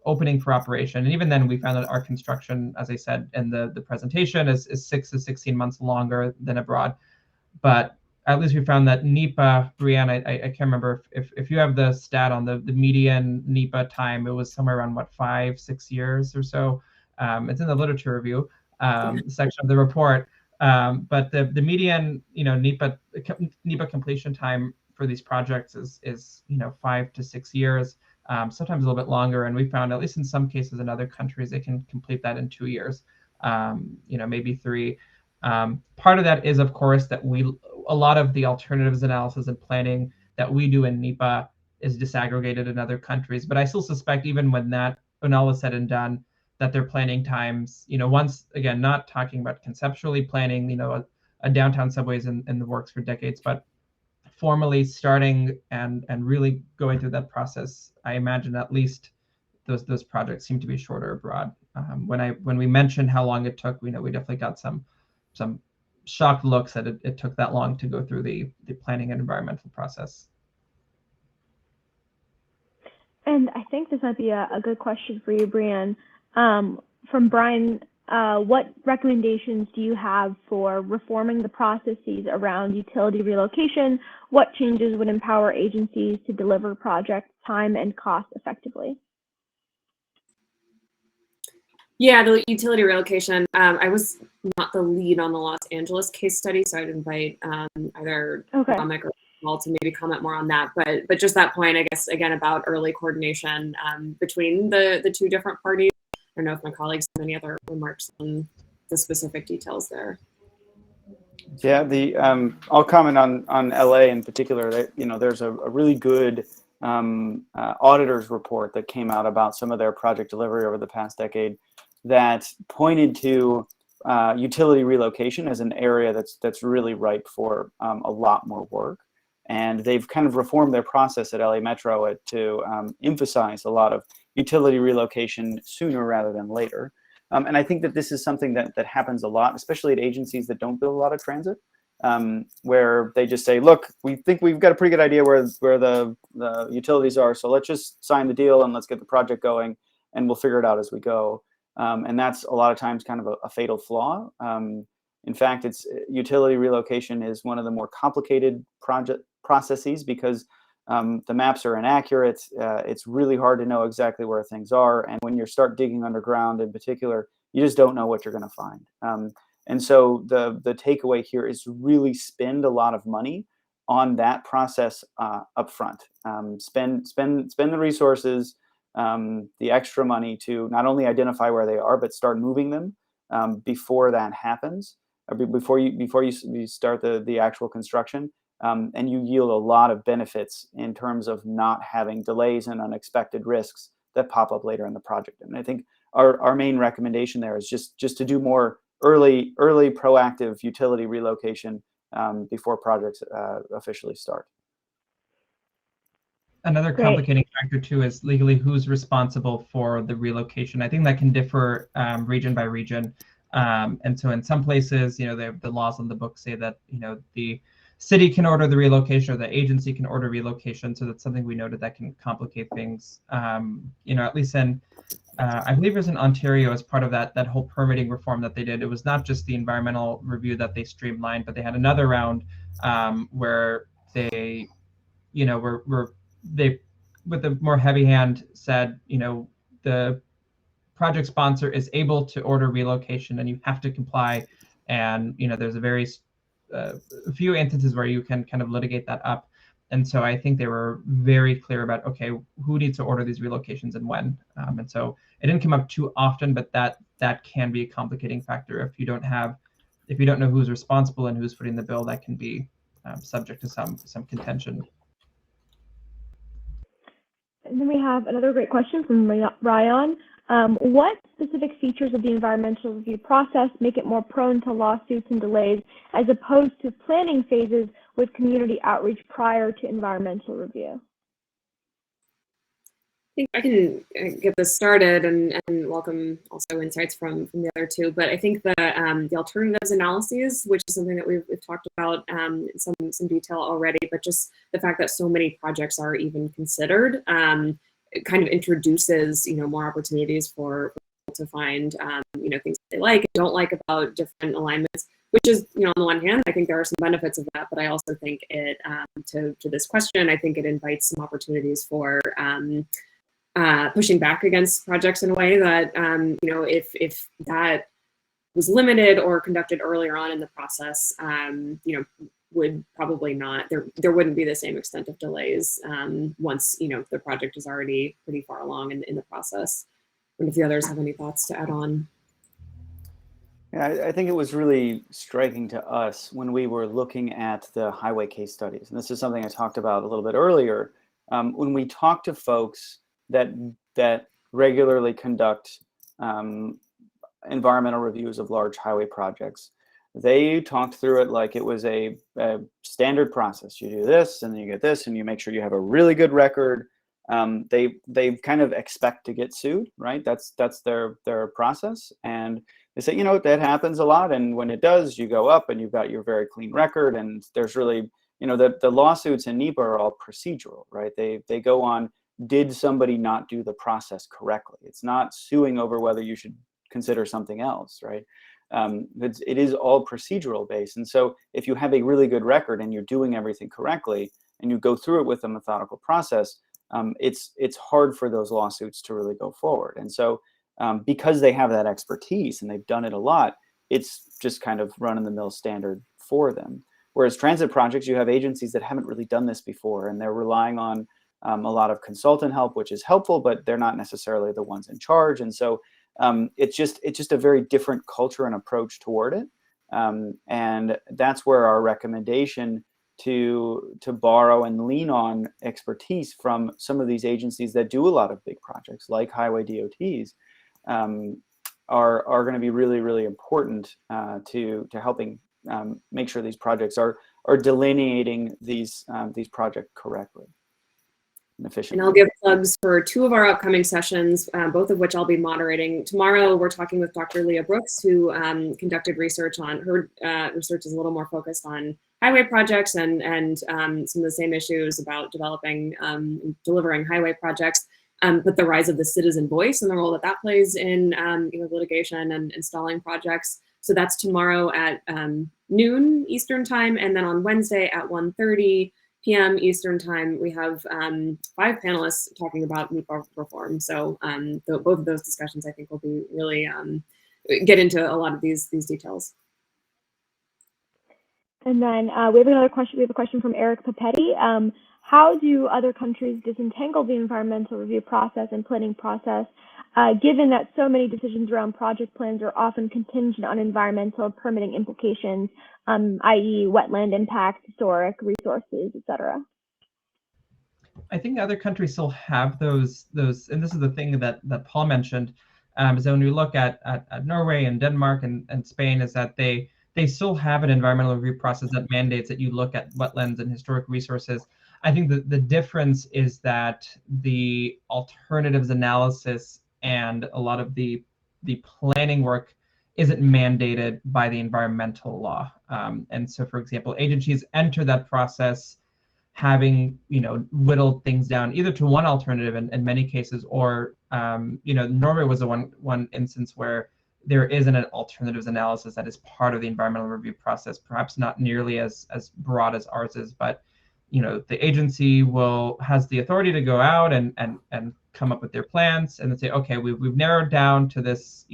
opening for operation. And even then, we found that our construction, as I said in the presentation, is 6 to 16 months longer than abroad. But at least we found that NEPA, Brianne, I can't remember if you have the stat on the median NEPA time, it was somewhere around, what, 5-6 years or so. It's in the literature review section of the report. But the median, NEPA completion time for these projects is 5 to 6 years, sometimes a little bit longer. And we found, at least in some cases in other countries, they can complete that in 2 years, maybe 3. Part of that is, of course, that a lot of the alternatives analysis and planning that we do in NEPA is disaggregated in other countries. But I still suspect, even when all is said and done, that their planning times, once again, not talking about conceptually planning, a downtown subways in the works for decades, but formally starting and really going through that process, I imagine at least those projects seem to be shorter abroad. When we mentioned how long it took, we definitely got some shocked looks that it took that long to go through the planning and environmental process. And I think this might be a good question for you, Brianne. From Brian, what recommendations do you have for reforming the processes around utility relocation? What changes would empower agencies to deliver projects time and cost effectively? Yeah, the utility relocation. I was not the lead on the Los Angeles case study, so I'd invite either Ramek or Paul to maybe comment more on that. But just that point, I guess, again, about early coordination between the two different parties. I don't know if my colleagues have any other remarks on the specific details there. Yeah, I'll comment on LA in particular. There's a really good auditor's report that came out about some of their project delivery over the past decade that pointed to utility relocation as an area that's really ripe for a lot more work. And they've kind of reformed their process at LA Metro to emphasize a lot of utility relocation sooner rather than later. And I think that this is something that happens a lot, especially at agencies that don't build a lot of transit, where they just say, look, we think we've got a pretty good idea where the utilities are, so let's just sign the deal and let's get the project going, and we'll figure it out as we go. And that's a lot of times kind of a fatal flaw. In fact, utility relocation is one of the more complicated processes because the maps are inaccurate. It's really hard to know exactly where things are. And when you start digging underground in particular, you just don't know what you're going to find. And so the takeaway here is to really spend a lot of money on that process up front. Spend the resources, the extra money to not only identify where they are, but start moving them before that happens, or before you start the actual construction. And you yield a lot of benefits in terms of not having delays and unexpected risks that pop up later in the project. And I think our main recommendation there is just to do more early proactive utility relocation before projects officially start. Another complicating factor too is legally who's responsible for the relocation. I think that can differ region by region. And so in some places, the laws on the book say that, the city can order the relocation or the agency can order relocation. So that's something we noted that can complicate things. At least in, I believe it was in Ontario as part of that whole permitting reform that they did. It was not just the environmental review that they streamlined, but they had another round where they, they, with a more heavy hand, said, the project sponsor is able to order relocation and you have to comply. And, there's a few instances where you can kind of litigate that up. And so I think they were very clear about, okay, who needs to order these relocations and when. And so it didn't come up too often, but that can be a complicating factor. If you don't know who's responsible and who's footing the bill, that can be subject to some contention. And then we have another great question from Ryan. What specific features of the environmental review process make it more prone to lawsuits and delays as opposed to planning phases with community outreach prior to environmental review? think I can get this started and welcome also insights from the other two. But I think the alternatives analyses, which is something that we've talked about in some detail already, but just the fact that so many projects are even considered, it kind of introduces more opportunities for people to find things that they like and don't like about different alignments. Which is, on the one hand, I think there are some benefits of that, but I also think it, to this question, I think it invites some opportunities for pushing back against projects in a way that, if that was limited or conducted earlier on in the process, would probably not, there wouldn't be the same extent of delays once, the project is already pretty far along in the process. And if the others have any thoughts to add on. Yeah, I think it was really striking to us when we were looking at the highway case studies. And this is something I talked about a little bit earlier. When we talk to folks that regularly conduct environmental reviews of large highway projects, they talked through it like it was a standard process. You do this, and then you get this, and you make sure you have a really good record. They kind of expect to get sued, right? That's their process. And they say, that happens a lot. And when it does, you go up and you've got your very clean record. And there's really, the lawsuits in NEPA are all procedural, right? They go on, did somebody not do the process correctly? It's not suing over whether you should consider something else, right? It is all procedural based. And so if you have a really good record and you're doing everything correctly and you go through it with a methodical process, it's hard for those lawsuits to really go forward. And so because they have that expertise and they've done it a lot, it's just kind of run-of-the-mill standard for them. Whereas transit projects, you have agencies that haven't really done this before, and they're relying on a lot of consultant help, which is helpful, but they're not necessarily the ones in charge. And so it's just a very different culture and approach toward it. And that's where our recommendation to borrow and lean on expertise from some of these agencies that do a lot of big projects like highway DOTs are going to be really, really important to helping make sure these projects are delineating these projects correctly and efficiently. And I'll give plugs for two of our upcoming sessions, both of which I'll be moderating. Tomorrow, we're talking with Dr. Leah Brooks, who conducted research on her research is a little more focused on highway projects and some of the same issues about developing and delivering highway projects. But the rise of the citizen voice and the role that plays in litigation and installing projects. So that's tomorrow at noon Eastern time, and then on Wednesday at 1:30 p.m. Eastern time, we have 5 panelists talking about NEPA reform. So both of those discussions, I think, will be really get into a lot of these details. And then we have another question. We have a question from Eric Papetti. How do other countries disentangle the environmental review process and planning process, given that so many decisions around project plans are often contingent on environmental permitting implications, i.e. wetland impact, historic resources, et cetera? I think other countries still have those, and this is the thing that Paul mentioned, is that when we look at Norway and Denmark and Spain, is that they still have an environmental review process that mandates that you look at wetlands and historic resources. I think that the difference is that the alternatives analysis and a lot of the planning work isn't mandated by the environmental law. And so, for example, agencies enter that process having whittled things down either to one alternative in many cases, or Norway was the one instance where there isn't an alternatives analysis that is part of the environmental review process, perhaps not nearly as broad as ours is, but the agency has the authority to go out and come up with their plans and then say, okay, we've narrowed down to this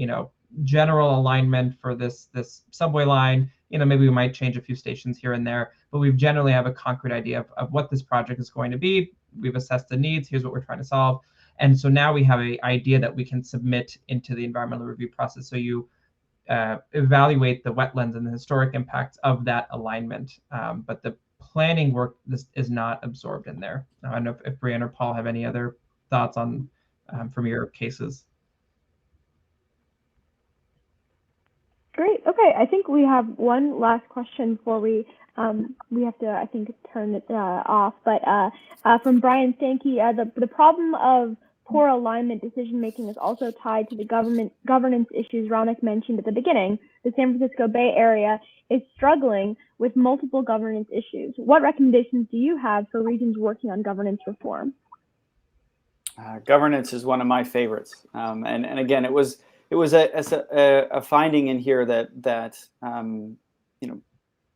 general alignment for this subway line. Maybe we might change a few stations here and there, but we generally have a concrete idea of what this project is going to be. We've assessed the needs. Here's what we're trying to solve. And so now we have an idea that we can submit into the environmental review process. So you evaluate the wetlands and the historic impacts of that alignment. But the planning work is not absorbed in there. I don't know if Brianne or Paul have any other thoughts on from your cases. Great. Okay, I think we have one last question before we have to, I think, turn it off. But from Brian Sankey, the problem of poor alignment decision-making is also tied to the governance issues Ramek mentioned at the beginning. The San Francisco Bay Area is struggling with multiple governance issues. What recommendations do you have for regions working on governance reform? Governance is one of my favorites, and again, it was a finding in here that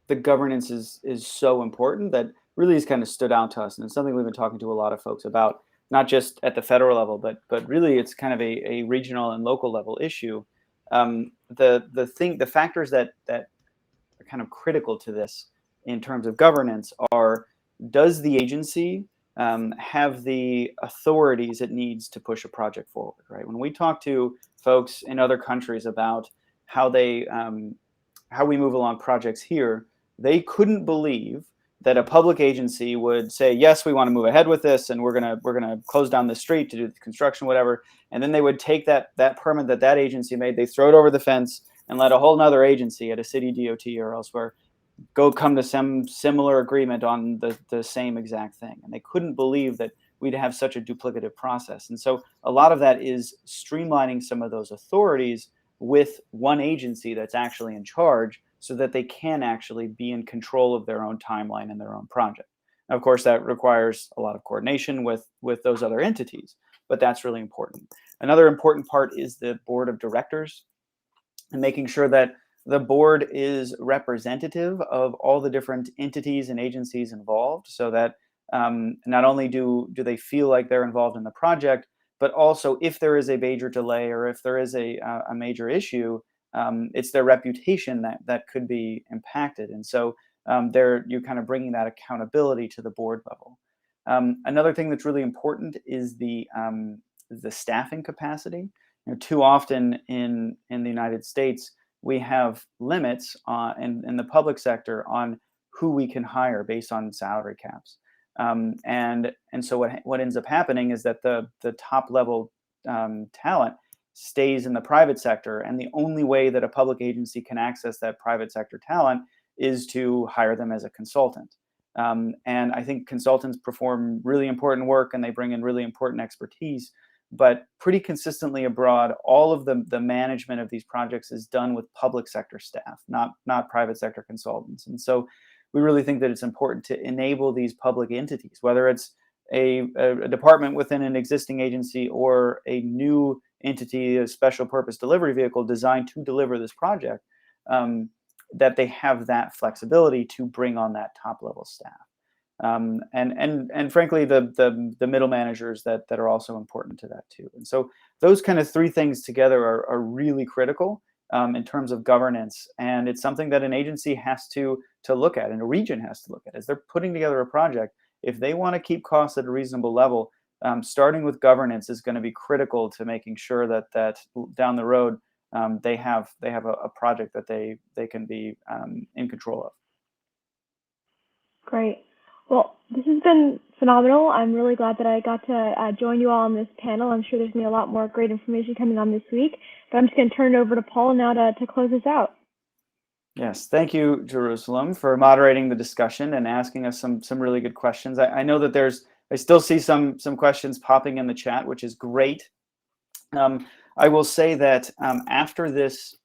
the governance is so important that really has kind of stood out to us, and it's something we've been talking to a lot of folks about, not just at the federal level, but really it's kind of a regional and local level issue. The factors that are kind of critical to this in terms of governance are: does the agency have the authorities it needs to push a project forward, right? When we talk to folks in other countries about how we move along projects here, they couldn't believe that a public agency would say, yes, we want to move ahead with this, and we're gonna close down the street to do the construction, whatever, and then they would take that permit that agency made, they throw it over the fence and let a whole nother agency at a city DOT or elsewhere go come to some similar agreement on the same exact thing. And they couldn't believe that we'd have such a duplicative process. And so a lot of that is streamlining some of those authorities with one agency that's actually in charge, so that they can actually be in control of their own timeline and their own project. Now, of course, that requires a lot of coordination with those other entities, but that's really important. Another important part is the board of directors, and making sure that the board is representative of all the different entities and agencies involved, so that not only do they feel like they're involved in the project, but also if there is a major delay or if there is a major issue, it's their reputation that could be impacted. And so you're kind of bringing that accountability to the board level. Another thing that's really important is the staffing capacity. Too often in the United States, we have limits in the public sector on who we can hire based on salary caps. And so what ends up happening is that the top level talent stays in the private sector, and the only way that a public agency can access that private sector talent is to hire them as a consultant. And I think consultants perform really important work, and they bring in really important expertise, but pretty consistently abroad, all of the management of these projects is done with public sector staff, not private sector consultants. And so we really think that it's important to enable these public entities, whether it's a department within an existing agency or a new entity, a special purpose delivery vehicle designed to deliver this project, that they have that flexibility to bring on that top level staff. And frankly, the middle managers that are also important to that too. And so those kind of three things together are really critical in terms of governance. And it's something that an agency has to look at, and a region has to look at as they're putting together a project. If they want to keep costs at a reasonable level, starting with governance is going to be critical to making sure that down the road they have a project that they can be in control of. Great. Well, this has been phenomenal. I'm really glad that I got to join you all on this panel. I'm sure there's going to be a lot more great information coming on this week, but I'm just going to turn it over to Paul now to close this out. Yes, thank you, Jerusalem, for moderating the discussion and asking us some really good questions. I know that I still see some questions popping in the chat, which is great. I will say that after this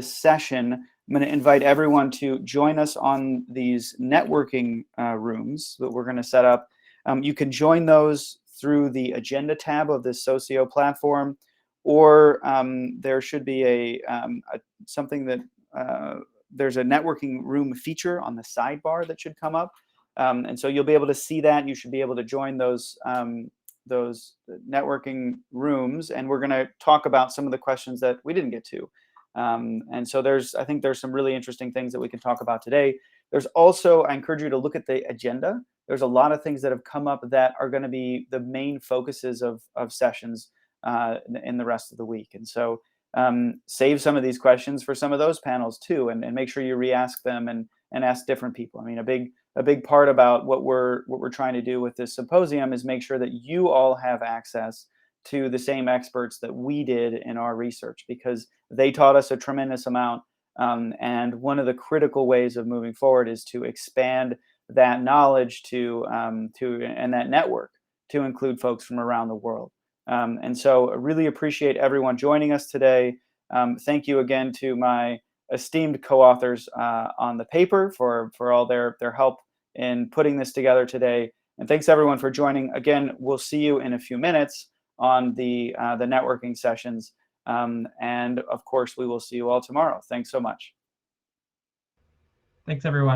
session, I'm going to invite everyone to join us on these networking rooms that we're going to set up. You can join those through the agenda tab of this Socio platform, or there should be something that there's a networking room feature on the sidebar that should come up. And so you'll be able to see that. You should be able to join those networking rooms, and we're going to talk about some of the questions that we didn't get to. And so I think there's some really interesting things that we can talk about today. There's also, I encourage you to look at the agenda. There's a lot of things that have come up that are going to be the main focuses of sessions in the rest of the week. And so save some of these questions for some of those panels too, and make sure you re-ask them and ask different people. I mean, a big part about what we're trying to do with this symposium is make sure that you all have access to the same experts that we did in our research, because they taught us a tremendous amount. And one of the critical ways of moving forward is to expand that knowledge and that network to include folks from around the world. And so I really appreciate everyone joining us today. Thank you again to my esteemed co-authors on the paper for all their help in putting this together today. And thanks everyone for joining. Again, we'll see you in a few minutes on the networking sessions. And of course, we will see you all tomorrow. Thanks so much. Thanks, everyone.